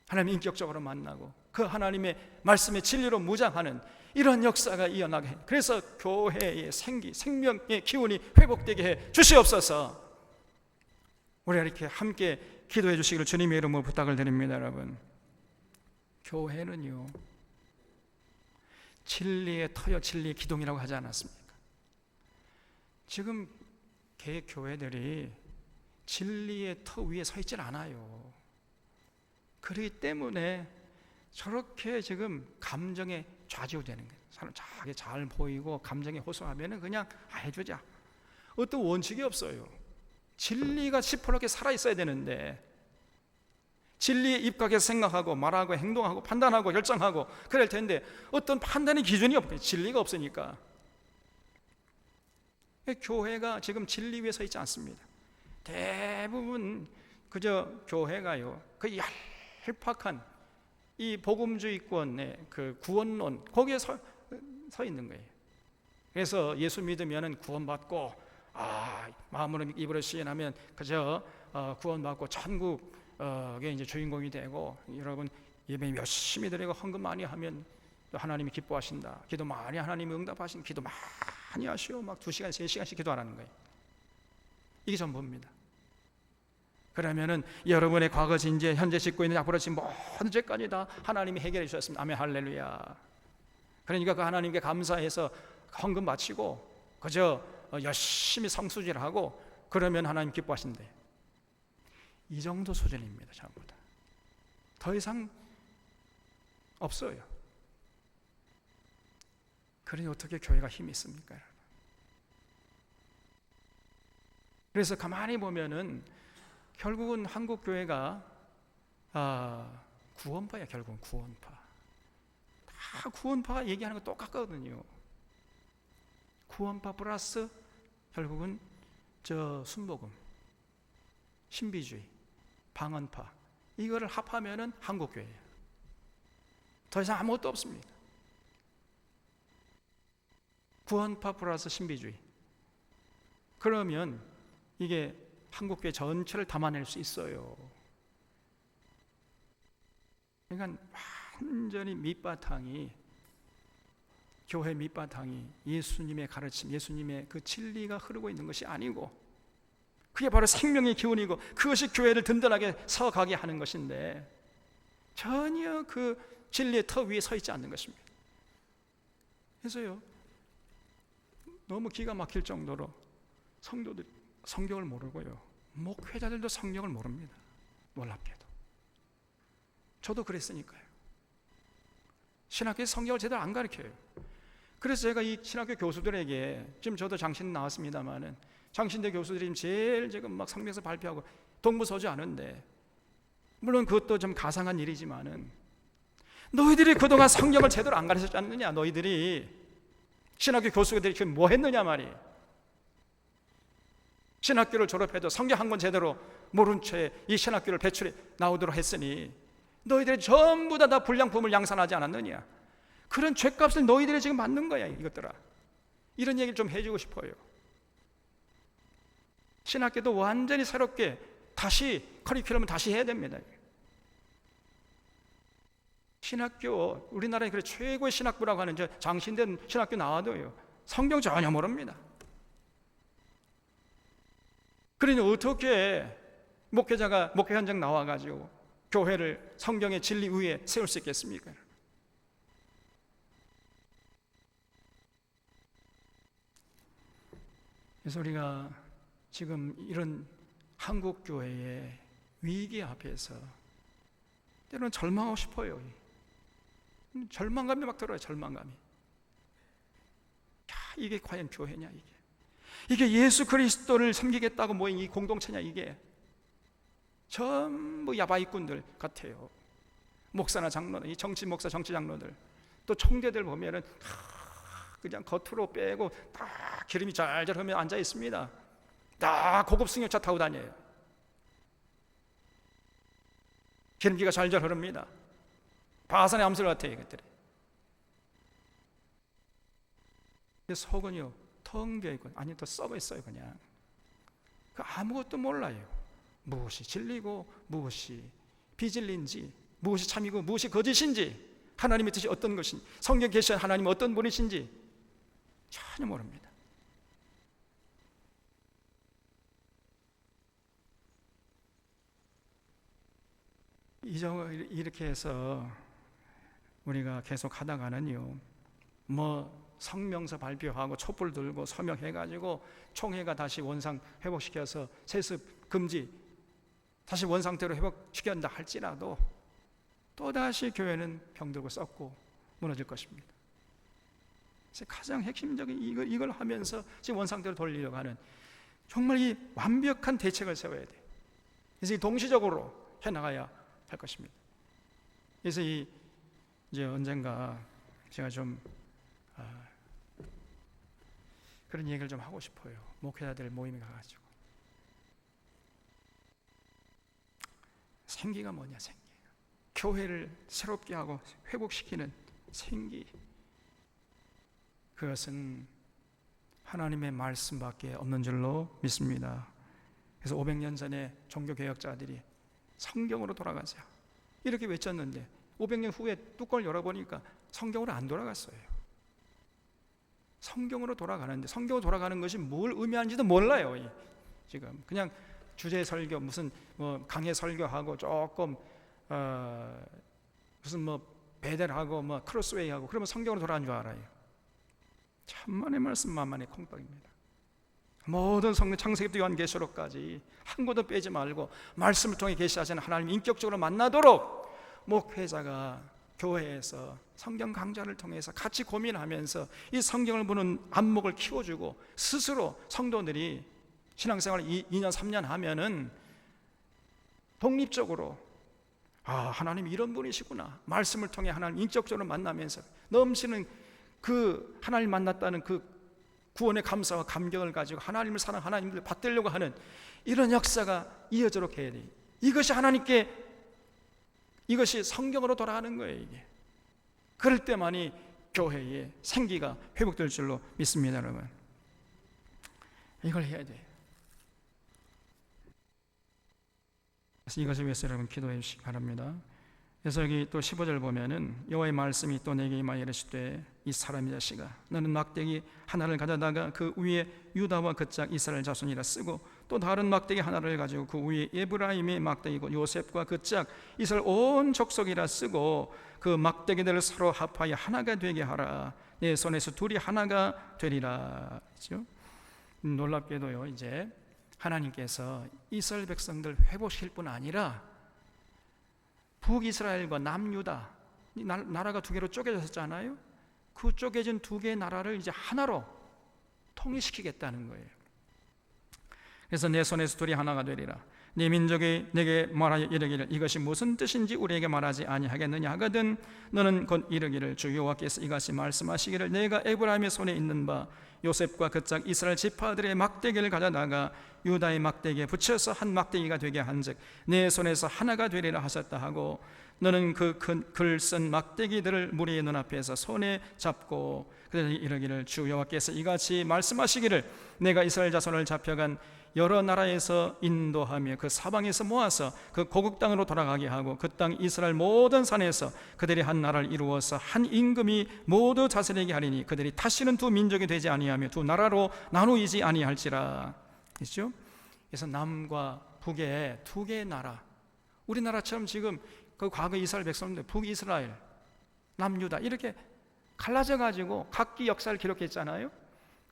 하나님 인격적으로 만나고 그 하나님의 말씀의 진리로 무장하는 이런 역사가 이어나게 해, 그래서 교회의 생명의 기운이 회복되게 해 주시옵소서. 우리가 이렇게 함께 기도해 주시기를 주님의 이름으로 부탁을 드립니다. 여러분, 교회는요 진리의 터여 진리의 기둥이라고 하지 않았습니까? 지금 개혁 교회들이 진리의 터 위에 서 있질 않아요. 그렇기 때문에 저렇게 지금 감정에 좌지우되는 거예요. 사람 자기 잘 보이고 감정에 호소하면 그냥 해주자. 어떤 원칙이 없어요. 진리가 시퍼렇게 살아있어야 되는데 진리에 입각해서 생각하고 말하고 행동하고 판단하고 결정하고 그럴 텐데 어떤 판단의 기준이 없고 진리가 없으니까 교회가 지금 진리 위에 서 있지 않습니다. 대부분 그저 교회가요 그 얄팍한 이 복음주의권의 그 구원론 거기에 서 있는 거예요. 그래서 예수 믿으면 구원받고 마음으로 입으로 시인하면 그저 구원받고 천국의 이제 주인공이 되고, 여러분 예배 열심히 드리고 헌금 많이 하면 또 하나님이 기뻐하신다. 기도 많이 하나님이 응답하신 기도 많이 하시오. 막 2시간 3시간씩 기도하라는 거예요. 이게 전부입니다. 그러면은 여러분의 과거 진죄 현재 짓고 있는 앞으로 지금 모든 죄까지 다 하나님이 해결해 주셨습니다. 아멘 할렐루야. 그러니까 그 하나님께 감사해서 헌금 바치고 그저 열심히 성수질하고 그러면 하나님 기뻐하신대. 이 정도 수준입니다. 전부 다. 더 이상 없어요. 그러니 어떻게 교회가 힘이 있습니까? 그래서 가만히 보면은 결국은 한국 교회가 구원파야. 결국은 구원파. 다 구원파 얘기하는 거 똑같거든요. 구원파 플러스 결국은 순복음, 신비주의, 방언파, 이거를 합하면은 한국 교회예요. 더 이상 아무것도 없습니다. 구원파 플러스 신비주의. 그러면 이게 한국교회 전체를 담아낼 수 있어요. 그러니까 완전히 밑바탕이, 교회 밑바탕이 예수님의 가르침, 예수님의 그 진리가 흐르고 있는 것이 아니고 그게 바로 생명의 기운이고 그것이 교회를 든든하게 서가게 하는 것인데 전혀 그 진리의 터 위에 서 있지 않는 것입니다. 그래서요 너무 기가 막힐 정도로 성도들이 성경을 모르고요, 목회자들도 성경을 모릅니다. 놀랍게도. 저도 그랬으니까요. 신학교에서 성경을 제대로 안 가르쳐요. 그래서 제가 이 신학교 교수들에게, 지금 저도 장신 나왔습니다만은 장신대 교수들이 제일 지금 막 성경에서 발표하고 동부서주 하는데, 물론 그것도 좀 가상한 일이지만은 너희들이 그동안 성경을 제대로 안 가르쳤지 않느냐. 너희들이 신학교 교수들이 지금 뭐 했느냐 말이에요. 신학교를 졸업해도 성경 한 권 제대로 모른 채 이 신학교를 배출해 나오도록 했으니 너희들이 전부 다 불량품을 양산하지 않았느냐. 그런 죗값을 너희들이 지금 받는 거야 이것들아. 이런 얘기를 좀 해주고 싶어요. 신학교도 완전히 새롭게 다시 커리큘럼을 다시 해야 됩니다. 신학교, 우리나라의 그 최고의 신학부라고 하는 저 장신된 신학교 나와도요, 성경 전혀 모릅니다. 그러니 어떻게 목회자가 목회 현장 나와가지고 교회를 성경의 진리 위에 세울 수 있겠습니까? 그래서 우리가 지금 이런 한국 교회의 위기 앞에서 때로는 절망하고 싶어요. 절망감이 막 들어요. 절망감이. 야, 이게 과연 교회냐 이게 예수 그리스도를 섬기겠다고 모인 이 공동체냐 이게. 전부 야바이꾼들 같아요. 목사나 장로들, 이 정치 목사, 정치 장로들, 또 총대들 보면은 그냥 겉으로 빼고 다 기름이 잘잘 흐르며 앉아 있습니다. 다 고급 승용차 타고 다녀요. 기름기가 잘잘 흐릅니다. 바산의 암술 같아요, 이것들이. 속은요 텅 비어 있고, 아니 더 썩어 있어요. 그냥 그 아무것도 몰라요. 무엇이 진리고 무엇이 비진리인지, 무엇이 참이고 무엇이 거짓인지, 하나님의 뜻이 어떤 것인지, 성경 계시한 하나님은 어떤 분이신지 전혀 모릅니다. 이렇게 해서 우리가 계속 하다가는요, 뭐 성명서 발표하고 촛불 들고 서명해가지고 총회가 다시 원상 회복시켜서 세습 금지 다시 원상태로 회복시킨다 할지라도 또다시 교회는 병들고 썩고 무너질 것입니다. 그래서 가장 핵심적인 이걸 하면서 지금 원상태로 돌리려고 하는 정말 이 완벽한 대책을 세워야 돼. 그래서 이 동시적으로 해나가야 할 것입니다. 그래서 이제 언젠가 제가 좀 그런 얘기를 좀 하고 싶어요. 목회자들 모임에 가가지고 생기가 뭐냐, 생기. 교회를 새롭게 하고 회복시키는 생기. 그것은 하나님의 말씀밖에 없는 줄로 믿습니다. 그래서 500년 전에 종교개혁자들이 성경으로 돌아가자 이렇게 외쳤는데 500년 후에 뚜껑을 열어보니까 성경으로 안 돌아갔어요. 성경으로 돌아가는데, 성경으로 돌아가는 것이 뭘 의미하는지도 몰라요. 지금 그냥 주제 설교, 무슨 뭐 강해 설교하고 조금 무슨 뭐 베델하고 뭐 크로스웨이하고 그러면 성경으로 돌아가는 줄 알아요. 천만의 말씀 만만의 콩떡입니다. 모든 성경 창세기부터 요한계시록까지 한 곳도 빼지 말고 말씀을 통해 계시하시는 하나님 인격적으로 만나도록 목회자가 교회에서 성경 강좌를 통해서 같이 고민하면서 이 성경을 보는 안목을 키워주고, 스스로 성도들이 신앙생활을 2년 3년 하면은 독립적으로 하나님이 이런 분이시구나, 말씀을 통해 하나님 인격적으로 만나면서 넘치는 그 하나님 만났다는 그 구원의 감사와 감격을 가지고 하나님을 사랑, 하나님을 받들려고 하는 이런 역사가 이어지도록 해야 돼요. 이것이 성경으로 돌아가는 거예요. 이게 그럴 때만이 교회의 생기가 회복될 줄로 믿습니다. 여러분, 이걸 해야 돼요. 그래서 이것을 위해서 여러분 기도해 주시기 바랍니다. 그래서 여기 또 15절 보면은 여호와의 말씀이 또 내게 임하여 이르시되 이 사람의 자식아, 너는 막대기 하나를 가져다가 그 위에 유다와 그 짝 이스라엘 자손이라 쓰고, 또 다른 막대기 하나를 가지고 그 위에 에브라임의 막대기고 요셉과 그 짝 이스라엘 온 족속이라 쓰고 그 막대기들을 서로 합하여 하나가 되게 하라. 내 손에서 둘이 하나가 되리라. 그렇죠? 놀랍게도요, 이제 하나님께서 이스라엘 백성들 회복시킬 뿐 아니라 북이스라엘과 남유다, 나라가 두 개로 쪼개졌잖아요. 그 쪼개진 두 개의 나라를 이제 하나로 통일시키겠다는 거예요. 그래서 내 손에서 둘이 하나가 되리라. 네 민족이 내게 말하여 이르기를 이것이 무슨 뜻인지 우리에게 말하지 아니하겠느냐 하거든 너는 곧 이르기를 주 여호와께서 이같이 말씀하시기를 내가 에브라임의 손에 있는 바 요셉과 그 짝 이스라엘 지파들의 막대기를 가져다가 유다의 막대기에 붙여서 한 막대기가 되게 한즉 내 손에서 하나가 되리라 하셨다 하고, 너는 그 글 쓴 막대기들을 무리의 눈앞에서 손에 잡고 그들이 이르기를 주 여호와께서 이같이 말씀하시기를 내가 이스라엘 자손을 잡혀간 여러 나라에서 인도하며 그 사방에서 모아서 그 고국 땅으로 돌아가게 하고 그 땅 이스라엘 모든 산에서 그들이 한 나라를 이루어서 한 임금이 모두 다스리게 하리니 그들이 다시는 두 민족이 되지 아니하며 두 나라로 나누이지 아니할지라. 있죠? 그래서 남과 북의 두 개의 나라, 우리나라처럼 지금 그 과거 이스라엘 백성들 북이스라엘, 남유다 이렇게 갈라져 가지고 각기 역사를 기록했잖아요.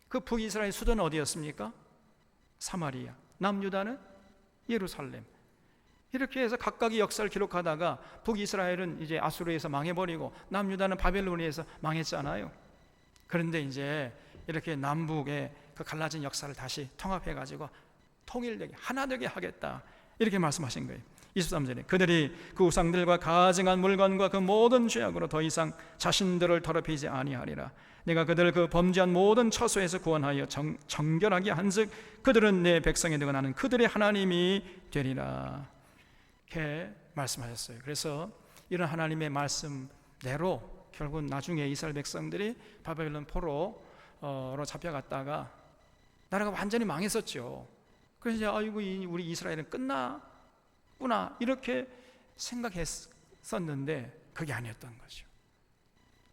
그 북이스라엘 수도는 어디였습니까? 사마리아. 남유다는 예루살렘. 이렇게 해서 각각의 역사를 기록하다가 북이스라엘은 이제 아수르에서 망해버리고 남유다는 바벨론에서 망했잖아요. 그런데 이제 이렇게 남북의 그 갈라진 역사를 다시 통합해 가지고 통일되게 하나 되게 하겠다 이렇게 말씀하신 거예요. 23절에 그들이 그 우상들과 가증한 물건과 그 모든 죄악으로 더 이상 자신들을 더럽히지 아니하리라. 내가 그들을 그 범죄한 모든 처소에서 구원하여 정결하게 한즉 그들은 내 백성이 되고 나는 그들의 하나님이 되리라. 이렇게 말씀하셨어요. 그래서 이런 하나님의 말씀대로 결국 나중에 이스라엘 백성들이 바벨론 포로로 잡혀갔다가 나라가 완전히 망했었죠. 그래서 이제 아이고 우리 이스라엘은 끝났구나 이렇게 생각했었는데 그게 아니었던 거죠.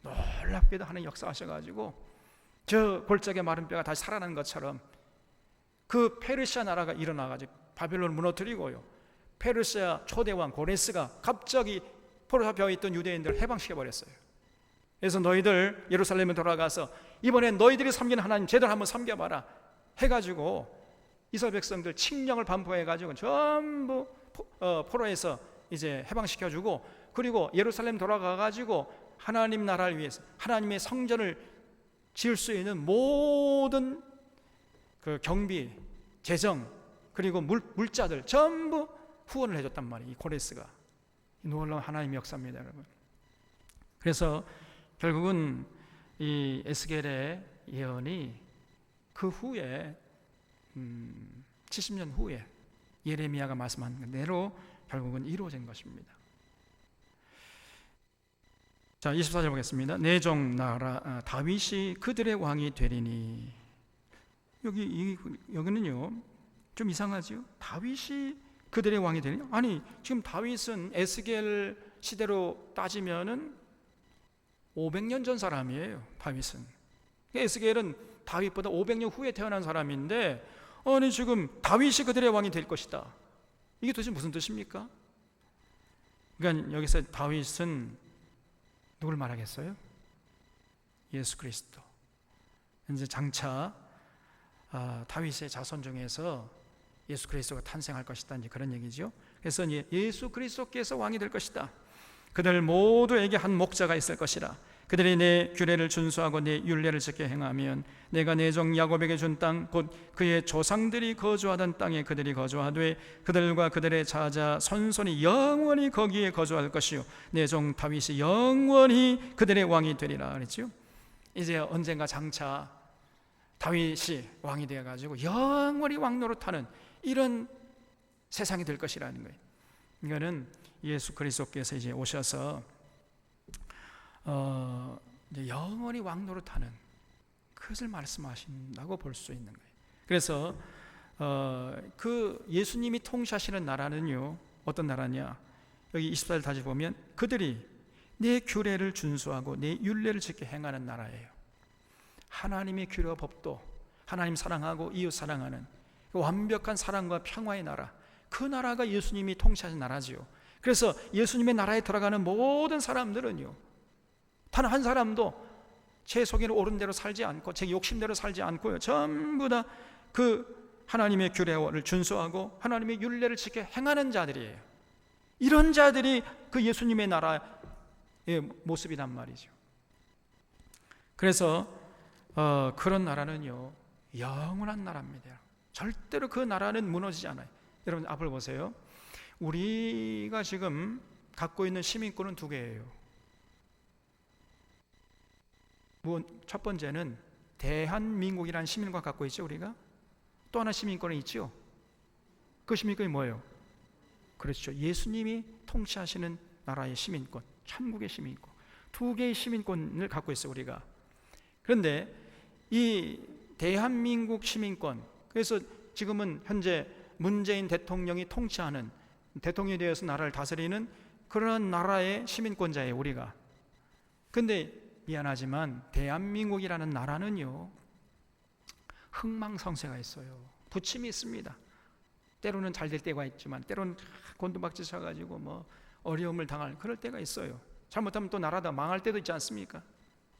놀랍게도 하나님 역사하셔가지고 저 골짜기 마른 뼈가 다시 살아난 것처럼 그 페르시아 나라가 일어나가지고 바벨론을 무너뜨리고요, 페르시아 초대왕 고레스가 갑자기 포로 잡혀 있던 유대인들을 해방시켜버렸어요. 그래서 너희들 예루살렘에 돌아가서 이번엔 너희들이 섬기는 하나님 제대로 한번 섬겨봐라 해가지고 이스라엘 백성들 칙령을 반포해가지고 전부 포로에서 이제 해방시켜주고, 그리고 예루살렘 돌아가가지고 하나님 나라를 위해서 하나님의 성전을 지을 수 있는 모든 그 경비, 재정, 그리고 물자들 전부 후원을 해줬단 말이에요. 이 고레스가. 놀라운 하나님의 역사입니다, 여러분. 그래서 결국은 이 에스겔의 예언이 그 후에 70년 후에 예레미야가 말씀한 대로 결국은 이루어진 것입니다. 자, 24절 보겠습니다. 내 종 나라 다윗이 그들의 왕이 되리니. 여기는요 좀 이상하죠. 다윗이 그들의 왕이 되리니? 아니, 지금 다윗은 에스겔 시대로 따지면은 500년 전 사람이에요. 다윗은. 에스겔은 다윗보다 500년 후에 태어난 사람인데, 아니 지금 다윗이 그들의 왕이 될 것이다. 이게 도대체 무슨 뜻입니까? 그러니까 여기서 다윗은 누굴 말하겠어요? 예수 그리스도. 이제 장차 다윗의 자손 중에서 예수 그리스도가 탄생할 것이다, 이제 그런 얘기죠. 그래서 예수 그리스도께서 왕이 될 것이다. 그들 모두에게 한 목자가 있을 것이라. 그들이 내 규례를 준수하고 내 율례를 지켜 행하면 내가 내 종 야곱에게 준 땅 곧 그의 조상들이 거주하던 땅에 그들이 거주하되 그들과 그들의 자자 선손이 영원히 거기에 거주할 것이요 내 종 다윗이 영원히 그들의 왕이 되리라 그랬죠. 이제 언젠가 장차 다윗이 왕이 되어가지고 영원히 왕노릇하는 이런 세상이 될 것이라는 거예요. 이거는 예수 그리스도께서 이제 오셔서 이제 영원히 왕노릇하는 그것을 말씀하신다고 볼 수 있는 거예요. 그래서 그 예수님이 통치하시는 나라는요 어떤 나라냐? 여기 24절 다시 보면 그들이 내 규례를 준수하고 내 율례를 지켜 행하는 나라예요. 하나님의 규례와 법도, 하나님 사랑하고 이웃 사랑하는 그 완벽한 사랑과 평화의 나라, 그 나라가 예수님이 통치하는 나라지요. 그래서 예수님의 나라에 들어가는 모든 사람들은요 단 한 사람도 제 속에는 옳은 대로 살지 않고 제 욕심대로 살지 않고요, 전부 다 그 하나님의 규례를 준수하고 하나님의 율례를 지켜 행하는 자들이에요. 이런 자들이 그 예수님의 나라의 모습이란 말이죠. 그래서 그런 나라는요 영원한 나라입니다. 절대로 그 나라는 무너지지 않아요. 여러분 앞을 보세요. 우리가 지금 갖고 있는 시민권은 두 개예요. 첫 번째는 대한민국이라는 시민권 갖고 있죠, 우리가. 또 하나 시민권이 있죠. 그 시민권이 뭐예요? 그렇죠. 예수님이 통치하시는 나라의 시민권, 천국의 시민권, 두 개의 시민권을 갖고 있어요, 우리가. 그런데 이 대한민국 시민권, 그래서 지금은 현재 문재인 대통령이 통치하는, 대통령이 되어서 나라를 다스리는 그런 나라의 시민권자예요, 우리가. 근데 미안하지만 대한민국이라는 나라는요, 흥망성쇠가 있어요. 부침이 있습니다. 때로는 잘 될 때가 있지만 때로는 곤두박질 쳐가지고 뭐 어려움을 당할 그럴 때가 있어요. 잘못하면 또 나라가 망할 때도 있지 않습니까?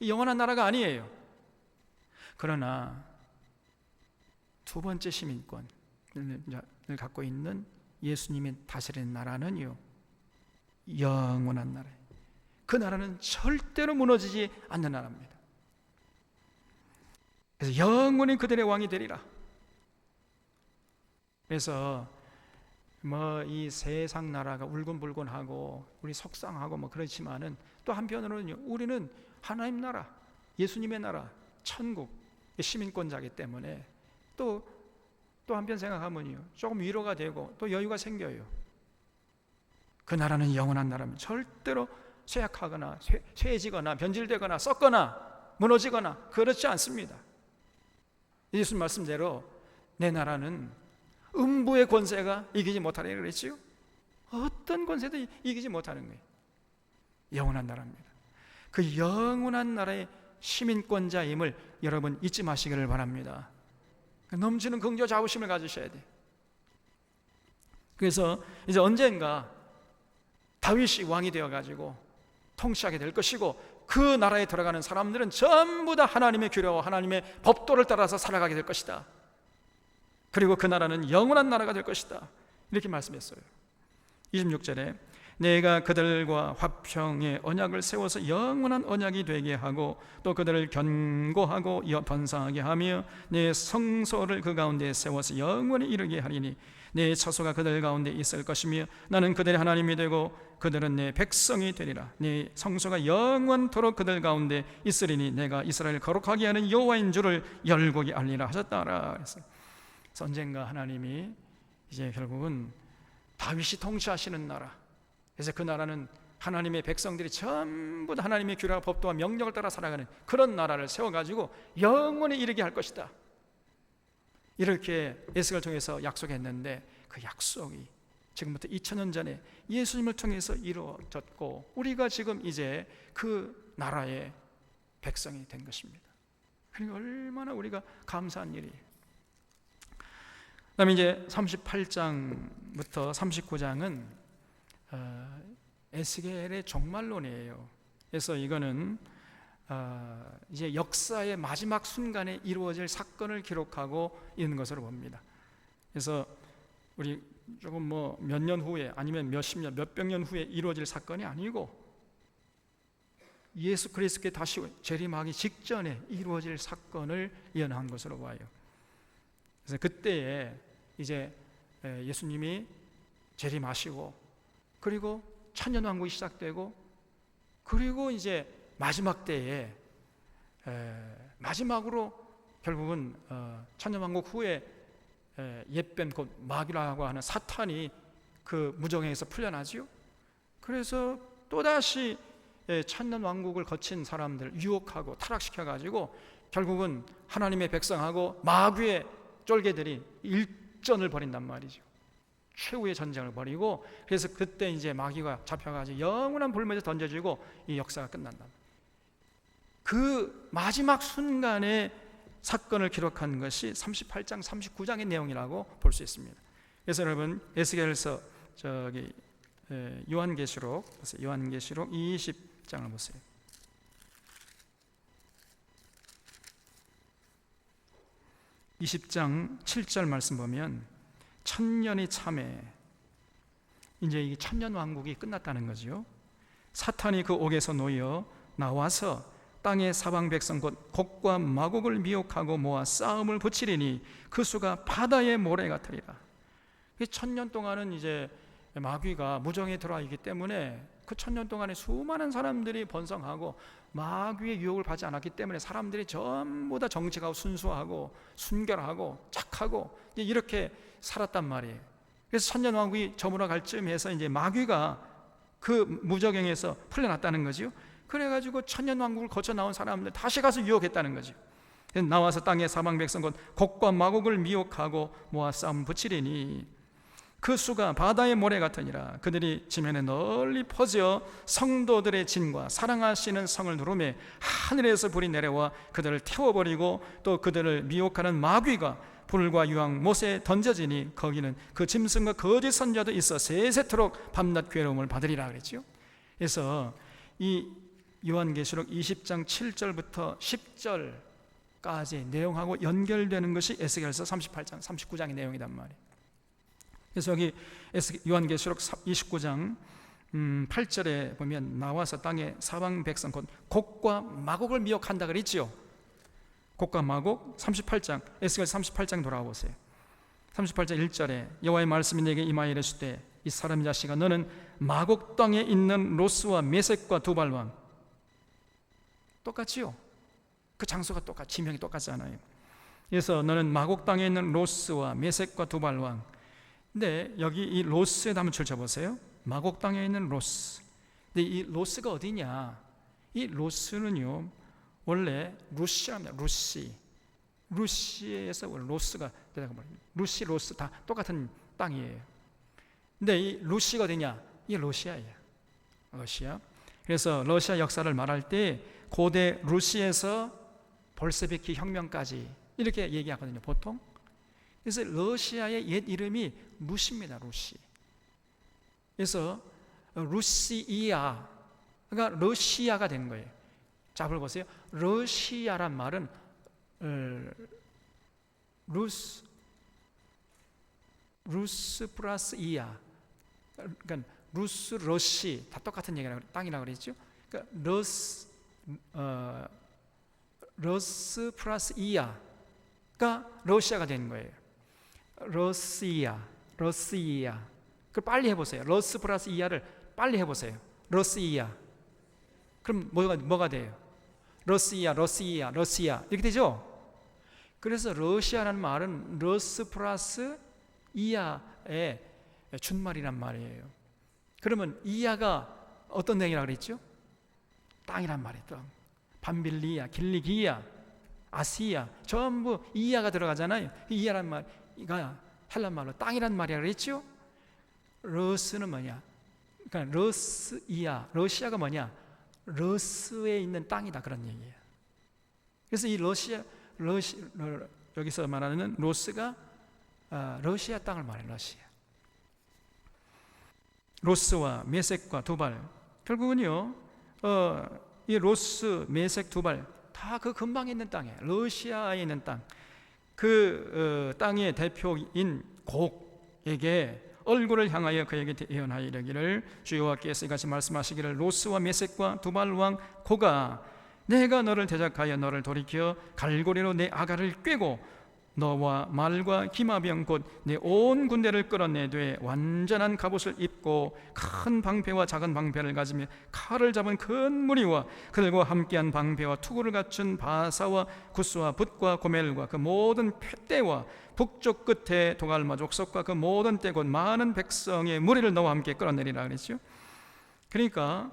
이 영원한 나라가 아니에요. 그러나 두 번째 시민권을 갖고 있는 예수님이 다스리는 나라는요, 영원한 나라예요. 그 나라는 절대로 무너지지 않는 나라입니다. 그래서 영원히 그들의 왕이 되리라. 그래서 뭐 이 세상 나라가 울곤불곤하고 우리 속상하고 뭐 그렇지만은 또 한편으로는요, 우리는 하나님 나라, 예수님의 나라, 천국 시민권자이기 때문에 또 한편 생각하면요, 조금 위로가 되고 또 여유가 생겨요. 그 나라는 영원한 나라입니다. 절대로 쇠약하거나 쇠해지거나 변질되거나 썩거나 무너지거나 그렇지 않습니다. 예수님 말씀대로 내 나라는 음부의 권세가 이기지 못하라 그랬지요. 어떤 권세도 이기지 못하는 거예요. 영원한 나라입니다. 그 영원한 나라의 시민권자임을 여러분 잊지 마시기를 바랍니다. 넘치는 긍정 자부심을 가지셔야 돼요. 그래서 이제 언젠가 다윗이 왕이 되어가지고 통치하게 될 것이고, 그 나라에 들어가는 사람들은 전부 다 하나님의 규례와 하나님의 법도를 따라서 살아가게 될 것이다. 그리고 그 나라는 영원한 나라가 될 것이다. 이렇게 말씀했어요. 26절에 내가 그들과 화평의 언약을 세워서 영원한 언약이 되게 하고 또 그들을 견고하고 번성하게 하며 내 성소를 그 가운데 세워서 영원히 이르게 하리니 내 처소가 그들 가운데 있을 것이며 나는 그들의 하나님이 되고 그들은 내 백성이 되리라. 내 성소가 영원토록 그들 가운데 있으리니 내가 이스라엘을 거룩하게 하는 여호와인 줄을 열국이 알리라 하셨다라. 그래서 언젠가 하나님이 이제 결국은 다윗이 통치하시는 나라, 그래서 그 나라는 하나님의 백성들이 전부 다 하나님의 규례와 법도와 명령을 따라 살아가는 그런 나라를 세워가지고 영원히 이르게 할 것이다. 이렇게 예수를 통해서 약속했는데 그 약속이 지금부터 2000년 전에 예수님을 통해서 이루어졌고 우리가 지금 이제 그 나라의 백성이 된 것입니다. 그러니까 얼마나 우리가 감사한 일이에요. 그 다음에 이제 38장부터 39장은 에스겔의 종말론이에요. 그래서 이거는 이제 역사의 마지막 순간에 이루어질 사건을 기록하고 있는 것으로 봅니다. 그래서 우리 조금 뭐 몇 년 후에 아니면 몇십 년, 몇백 년 후에 이루어질 사건이 아니고 예수 그리스도께 다시 재림하기 직전에 이루어질 사건을 예언한 것으로 봐요. 그래서 그때에 이제 예수님이 재림하시고 그리고 천년왕국이 시작되고 그리고 이제 마지막 때에 마지막으로 결국은 천년왕국 후에 옛뱀 곧 마귀라고 하는 사탄이 그 무정에서 풀려나지요. 그래서 또다시 천년왕국을 거친 사람들 유혹하고 타락시켜가지고 결국은 하나님의 백성하고 마귀의 쫄개들이 일전을 벌인단 말이죠. 최후의 전쟁을 벌이고 그래서 그때 이제 마귀가 잡혀가지고 영원한 불못에 던져지고 이 역사가 끝난다. 그 마지막 순간에 사건을 기록한 것이 38장 39장의 내용이라고 볼 수 있습니다. 그래서 여러분 에스겔서 요한계시록 20장을 보세요. (20장) 7절 말씀 보면 천년이 참에 이제 이 천년왕국이 끝났다는 거죠. 사탄이 그 옥에서 놓여 나와서 땅의 사방 백성 곧 곡과 마곡을 미혹하고 모아 싸움을 붙이리니 그 수가 바다의 모래 같으리라. 천년 동안은 이제 마귀가 무정에 들어와 있기 때문에 그 천년 동안에 수많은 사람들이 번성하고 마귀의 유혹을 받지 않았기 때문에 사람들이 전부 다 정직하고 순수하고 순결하고 착하고 이렇게 살았단 말이에요. 그래서 천년왕국이 저물어 갈 쯤에서 이제 마귀가 그 무적행에서 풀려났다는 거죠. 그래가지고 천년왕국을 거쳐 나온 사람들 다시 가서 유혹했다는 거죠. 나와서 땅의 사방 백성 곧 곡과 마곡을 미혹하고 모아 싸움 붙이리니 그 수가 바다의 모래 같으니라. 그들이 지면에 널리 퍼져 성도들의 진과 사랑하시는 성을 누르매 하늘에서 불이 내려와 그들을 태워버리고 또 그들을 미혹하는 마귀가 불과 유황 못에 던져지니 거기는 그 짐승과 거짓 선자도 있어 세세토록 밤낮 괴로움을 받으리라 그랬죠. 그래서 이 요한계시록 20장 7절부터 10절까지 내용하고 연결되는 것이 에스겔서 38장 39장의 내용이란 말이에요. 그래서 여기 요한계시록 29장 8절에 보면 나와서 땅의 사방 백성 곧 곡과 마곡을 미혹한다 그랬지요. 곡과 마곡. 38장 에스겔 38장 돌아와 보세요. 38장 1절에 여호와의 말씀이 내게 임하여 이르시되 이 사람 자식아 너는 마곡 땅에 있는 로스와 메섹과 두발왕 똑같지요. 그 장소가 똑같, 지명이 똑같잖아요. 그래서 너는 마곡 땅에 있는 로스와 메섹과 두발왕. 근데 여기 이 로스에 한번 쳐보세요. 마곡 땅에 있는 로스. 근데 이 로스가 어디냐? 이 로스는요 원래 루시아입니다. 루시에서 로스가 루시, 로스 다 똑같은 땅이에요. 근데 이 루시가 어디냐? 이게 러시아예요. 러시아. 그래서 러시아 역사를 말할 때 고대 루시에서 볼세비키 혁명까지 이렇게 얘기하거든요. 보통. 그래서 러시아의 옛 이름이 루시입니다. 루시. 그래서 루시이아, 그러니까 러시아가 된 거예요. 자, 보세요. 러시아란 말은 루스 플러스 이아, 그러니까 루스, 러시 다 똑같은 얘기라고 땅이라고 그랬죠. 그러니까 러스 플러스 이아가 러시아가 된 거예요. 러시아. 그 빨리 해보세요. 러스 플러스 이하를 빨리 해보세요. 러시아. 그럼 뭐가 돼요? 러시아 이렇게 되죠. 그래서 러시아라는 말은 러스 플러스 이하의 준말이란 말이에요. 그러면 이하가 어떤 내용이라고 그랬죠? 땅이란 말이에요. 땅. 밤빌리아, 길리기아, 아시아 전부 이하가 들어가잖아요. 이하란 말이 헬란 말로 땅이란 말이라 그랬죠. 러스는 뭐냐? 그러니까 러시아, 러시아가 뭐냐? 러스에 있는 땅이다 그런 얘기예요. 그래서 이 여기서 말하는 로스가 러시아 땅을 말해요. 러시아. 로스와 메섹과 두발 결국은요 이 로스, 메섹, 두발 다 그 근방에 있는 땅이에요. 러시아에 있는 땅. 그 땅의 대표인 곡에게 얼굴을 향하여 그에게 예언하여 이르기를 주 여호와께서 이같이 말씀하시기를 로스와 메섹과 두발 왕 고가 내가 너를 대적하여 너를 돌이켜 갈고리로 내 아가를 꿰고 너와 말과 기마병 곧 내 온 군대를 끌어내되 완전한 갑옷을 입고 큰 방패와 작은 방패를 가지며 칼을 잡은 큰 무리와 그들과 함께한 방패와 투구를 갖춘 바사와 구스와 붓과 고멜과 그 모든 떼와 북쪽 끝에 도갈마 족속과 그 모든 떼 곧 많은 백성의 무리를 너와 함께 끌어내리라 그랬죠. 그러니까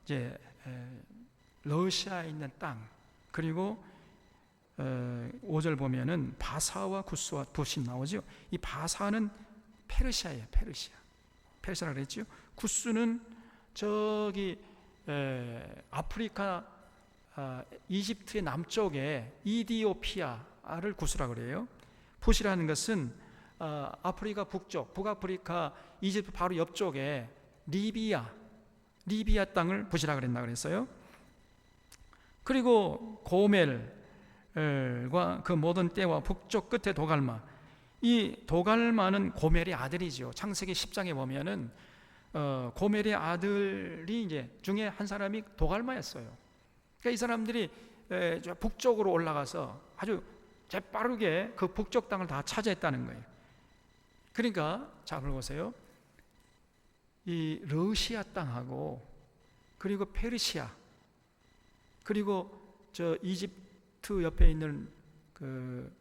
이제 러시아에 있는 땅 그리고 5절 보면은 바사와 구스와 붓이 나오죠. 이 바사는 페르시아예요. 페르시아라 그랬죠. 구스는 저기 아프리카 이집트의 남쪽에 이디오피아를 구스라 그래요. 붓이라는 것은 아프리카 북쪽, 북아프리카 이집트 바로 옆쪽에 리비아 땅을 붓이라 그랬나 그랬어요. 그리고 고멜과 그 모든 떼와 북쪽 끝에 도갈마. 이 도갈마는 고멜의 아들이죠. 창세기 10장에 보면은 고멜의 아들이 이제 중에 한 사람이 도갈마였어요. 그러니까 이 사람들이 북쪽으로 올라가서 아주 재빠르게 그 북쪽 땅을 다 차지했다는 거예요. 그러니까 자 보세요. 이 러시아 땅하고 그리고 페르시아 그리고 저 이집트 옆에 있는 그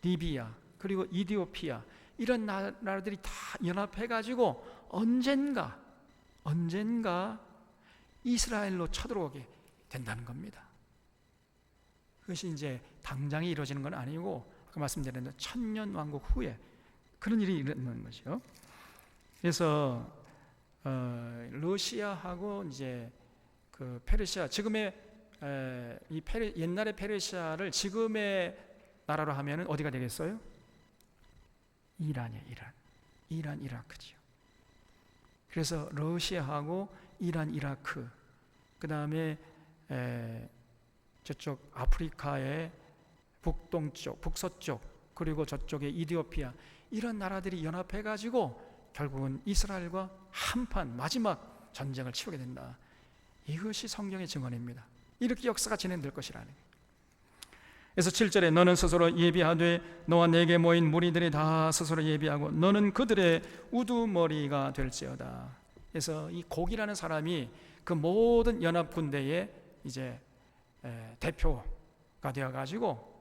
리비아 그리고 이디오피아 이런 나라들이 다 연합해 가지고 언젠가 언젠가 이스라엘로 쳐들어오게 된다는 겁니다. 그것이 이제 당장에 이루어지는 건 아니고 아까 말씀드린 천년 왕국 후에 그런 일이 일어나는 거죠. 그래서 러시아하고 이제 그 페르시아, 지금의 옛날의 페르시아를 지금의 나라로 하면은 어디가 되겠어요? 이란이에요. 이란, 이라크죠. 그래서 러시아하고 이란, 이라크, 그 다음에 저쪽 아프리카의 북동쪽, 북서쪽, 그리고 저쪽의 이디오피아, 이런 나라들이 연합해가지고 결국은 이스라엘과 한판 마지막 전쟁을 치르게 된다. 이것이 성경의 증언입니다. 이렇게 역사가 진행될 것이라는 거예요. 그래서 7절에 너는 스스로 예비하되 너와 내게 모인 무리들이 다 스스로 예비하고 너는 그들의 우두머리가 될지어다. 그래서 이 곡이라는 사람이 그 모든 연합 군대의 이제 대표가 되어가지고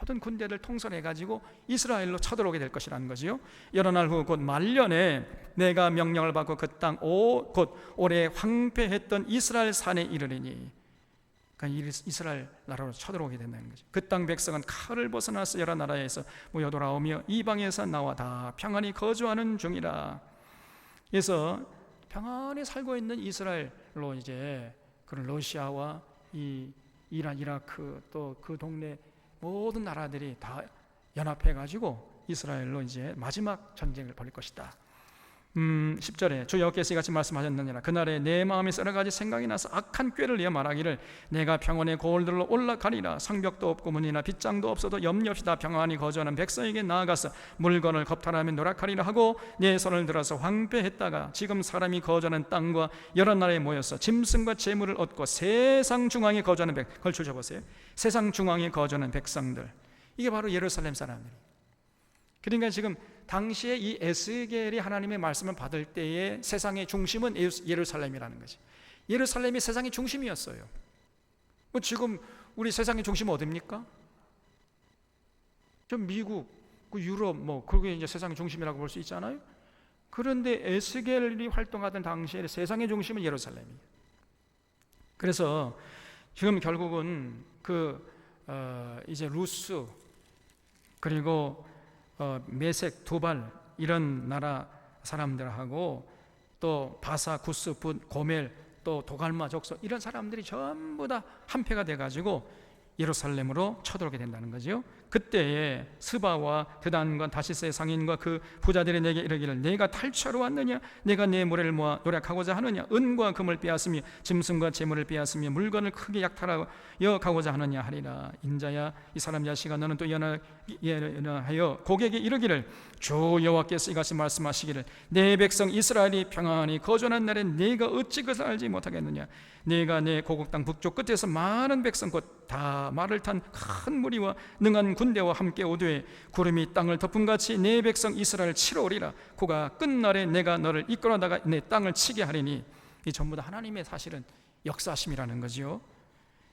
모든 군대를 통솔해가지고 이스라엘로 쳐들어오게 될 것이라는 거지요. 여러 날 후 곧 말년에 내가 명령을 받고 그 땅 곧 오래 황폐했던 이스라엘 산에 이르리니, 그러니까 이스라엘 나라로 쳐들어오게 된다는 거죠. 그 땅 백성은 칼을 벗어나서 여러 나라에서 모여 돌아오며 이방에서 나와 다 평안히 거주하는 중이라. 그래서 평안히 살고 있는 이스라엘로 이제 그런 러시아와 이 이란, 이라크 또 그 동네 모든 나라들이 다 연합해가지고 이스라엘로 이제 마지막 전쟁을 벌일 것이다. 10절에 주 여호와께서 이같이 말씀하셨느니라. 그날에 내 마음에 여러 가지 생각이 나서 악한 꾀를 내어 말하기를 내가 평원의 고을들로 올라가리라. 성벽도 없고 문이나 빗장도 없어도 염려 없이 다 평안히 거주하는 백성에게 나아가서 물건을 겁탈하며 노력하리라 하고 내 손을 들어서 황폐했다가 지금 사람이 거주하는 땅과 여러 나라에 모여서 짐승과 재물을 얻고 세상 중앙에 거주하는 그걸 주셔보세요. 세상 중앙에 거주하는 백성들, 이게 바로 예루살렘 사람들이. 그러니까 지금 당시에 이 에스겔이 하나님의 말씀을 받을 때의 세상의 중심은 예루살렘이라는 거지. 예루살렘이 세상의 중심이었어요. 지금 우리 세상의 중심은 어디입니까? 좀 미국, 유럽, 그게 이제 세상의 중심이라고 볼 수 있잖아요. 그런데 에스겔이 활동하던 당시에 세상의 중심은 예루살렘이에요. 그래서 지금 결국은 이제 루스 그리고 메색, 두발 이런 나라 사람들하고 또 바사, 구스, 붓, 고멜 또 도갈마, 족속 이런 사람들이 전부 다 한패가 돼가지고 예루살렘으로 쳐들어오게 된다는 거죠. 그때에 스바와 드단과 다시스의 상인과 그 부자들이 내게 이르기를 내가 탈취하러 왔느냐? 내가 내 무례를 모아 노력하고자 하느냐? 은과 금을 빼앗으며 짐승과 재물을 빼앗으며 물건을 크게 약탈하여 가고자 하느냐 하리라. 인자야 이 사람 자식아 너는 또 연하여 고객에게 이르기를 주 여호와께서 이같이 말씀하시기를 내 백성 이스라엘이 평안히 거주하는 날에 네가 어찌 그것을 알지 못하겠느냐? 네가 내 고국 땅 북쪽 끝에서 많은 백성 곧 다 말을 탄 큰 무리와 능한 군대와 함께 오되 구름이 땅을 덮음같이 내 백성 이스라엘 치러 오리라. 그가 끝날에 내가 너를 이끌어다가 내 땅을 치게 하리니. 이 전부 다 하나님의 사실은 역사심이라는 거지요.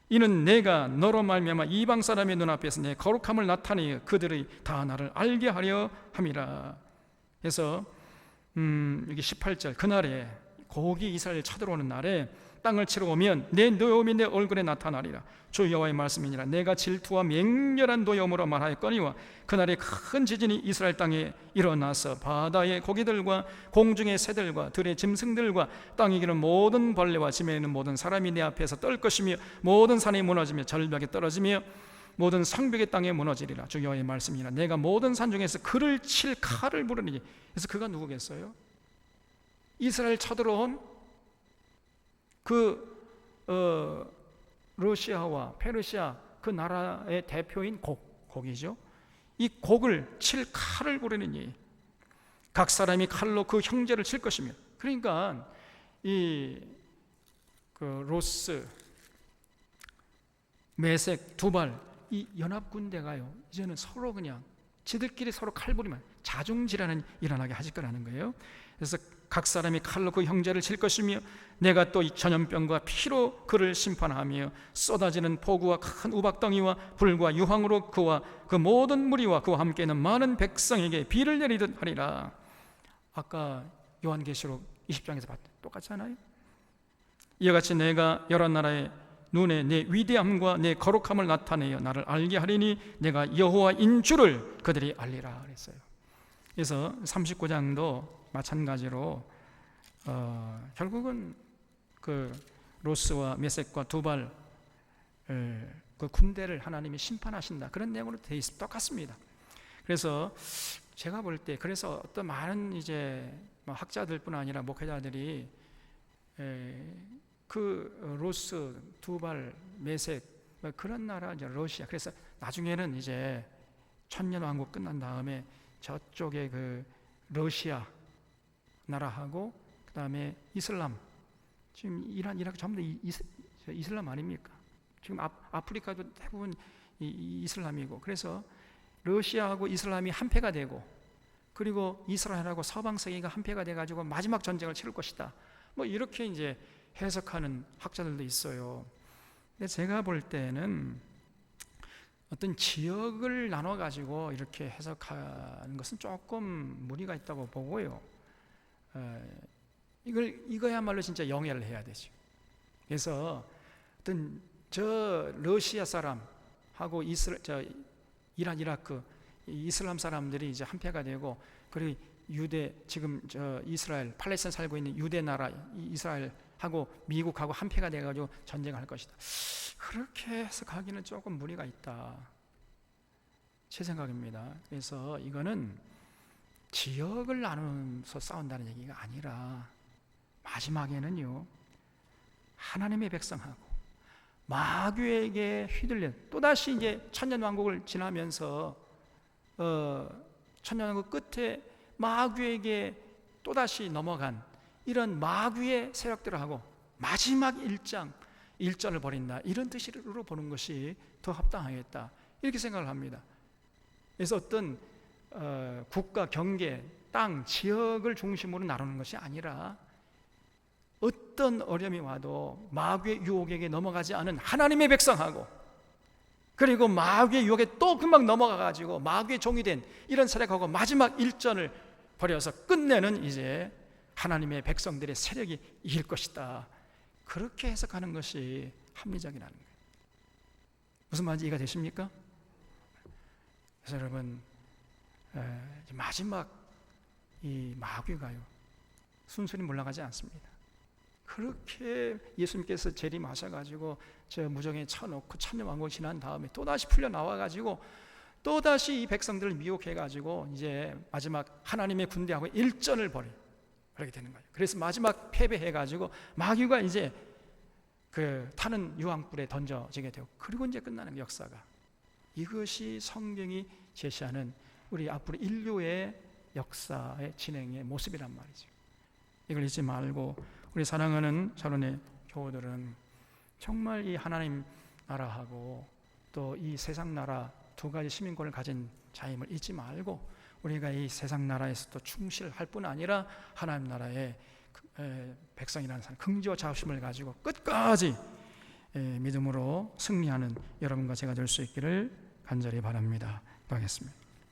이는 내가 너로 말미암아 이방 사람의 눈앞에서 내 거룩함을 나타내어 그들이 다 나를 알게 하려 함이라. 그래서 여기 18절 그날에 고기 이스라엘 쳐들어오는 날에 땅을 치러 오면 내 노여움이 내 얼굴에 나타나리라. 주 여호와의 말씀이니라. 내가 질투와 맹렬한 노여움으로 말하였거니와 그날에 큰 지진이 이스라엘 땅에 일어나서 바다의 고기들과 공중의 새들과 들의 짐승들과 땅에 기는 모든 벌레와 지면에 있는 모든 사람이 내 앞에서 떨 것이며 모든 산이 무너지며 절벽에 떨어지며 모든 성벽의 땅에 무너지리라. 주 여호와의 말씀이니라. 내가 모든 산 중에서 그를 칠 칼을 부르니. 그래서 그가 누구겠어요? 이스라엘 쳐들어온 러시아와 페르시아 그 나라의 대표인 곡이죠. 이 곡을 칠 칼을 부르느니 각 사람이 칼로 그 형제를 칠 것이며. 그러니까 로스, 메색, 두발 이 연합 군대가요 이제는 서로 그냥 지들끼리 서로 칼 부리면 자중질환은 일어나게 하실 거라는 거예요. 그래서 각 사람이 칼로 그 형제를 칠 것이며 내가 또 전염병과 피로 그를 심판하며 쏟아지는 폭우와 큰 우박덩이와 불과 유황으로 그와 그 모든 무리와 그와 함께 있는 많은 백성에게 비를 내리듯 하리라. 아까 요한계시록 20장에서 봤던 똑같잖아요. 이와 같이 내가 여러 나라의 눈에 내 위대함과 내 거룩함을 나타내어 나를 알게 하리니 내가 여호와인 줄을 그들이 알리라 그랬어요. 그래서 39장도 마찬가지로 결국은 그 로스와 메섹과 두발 그 군대를 하나님이 심판하신다, 그런 내용으로 되어 있습니다. 똑같습니다. 그래서 제가 볼 때 그래서 어떤 많은 이제 학자들뿐 아니라 목회자들이 그 로스, 두발, 메섹 그런 나라 이제 러시아, 그래서 나중에는 이제 천년왕국 끝난 다음에 저쪽에 그 러시아 나라하고 그 다음에 이슬람, 지금 이란, 이라크 전부 다 이슬람 아닙니까? 지금 아프리카도 대부분 이슬람이고, 그래서 러시아하고 이슬람이 한패가 되고, 그리고 이스라엘하고 서방 세계가 한패가 돼가지고 마지막 전쟁을 치를 것이다, 뭐 이렇게 이제 해석하는 학자들도 있어요. 근데 제가 볼 때는 어떤 지역을 나눠 가지고 이렇게 해석하는 것은 조금 무리가 있다고 보고요. 이거야말로 진짜 영해를 해야 되죠. 그래서 어떤 저 러시아 사람하고 이란, 이라크, 이슬람 사람들이 이제 한패가 되고, 그리고 유대, 지금 저 이스라엘, 팔레스타인 살고 있는 유대 나라 이스라엘하고 미국하고 한패가 돼가지고 전쟁을 할 것이다, 그렇게 해석하기는 조금 무리가 있다, 제 생각입니다. 그래서 이거는 지역을 나누면서 싸운다는 얘기가 아니라 마지막에는요, 하나님의 백성하고 마귀에게 휘둘려 또다시 이제 천년왕국을 지나면서 천년왕국 끝에 마귀에게 또다시 넘어간 이런 마귀의 세력들하고 마지막 1절을 벌인다, 이런 뜻으로 보는 것이 더 합당하겠다, 이렇게 생각을 합니다. 그래서 어떤 국가, 경계, 땅, 지역을 중심으로 나누는 것이 아니라 어떤 어려움이 와도 마귀의 유혹에게 넘어가지 않은 하나님의 백성하고, 그리고 마귀의 유혹에 또 금방 넘어가가지고 마귀의 종이 된 이런 세력하고 마지막 1전을 벌여서 끝내는 이제 하나님의 백성들의 세력이 이길 것이다, 그렇게 해석하는 것이 합리적이라는 거예요. 무슨 말인지 이해가 되십니까? 그래서 여러분, 마지막 이 마귀가요, 순순히 물러가지 않습니다. 그렇게 예수님께서 재림하셔가지고 저 무정에 쳐놓고 천년왕국을 지난 다음에 또다시 풀려 나와가지고 또다시 이 백성들을 미혹해가지고 이제 마지막 하나님의 군대하고 1전을 벌이게 되는 거예요. 그래서 마지막 패배해가지고 마귀가 이제 그 타는 유황불에 던져지게 되고, 그리고 이제 끝나는 역사가, 이것이 성경이 제시하는 우리 앞으로 인류의 역사의 진행의 모습이란 말이죠. 이걸 잊지 말고 우리 사랑하는 자론의 교우들은 정말 이 하나님 나라하고 또 이 세상 나라 두 가지 시민권을 가진 자임을 잊지 말고, 우리가 이 세상 나라에서도 충실할 뿐 아니라 하나님 나라의 백성이라는 사람, 긍지와 자부심을 가지고 끝까지 믿음으로 승리하는 여러분과 제가 될 수 있기를 간절히 바랍니다. 기도하겠습니다.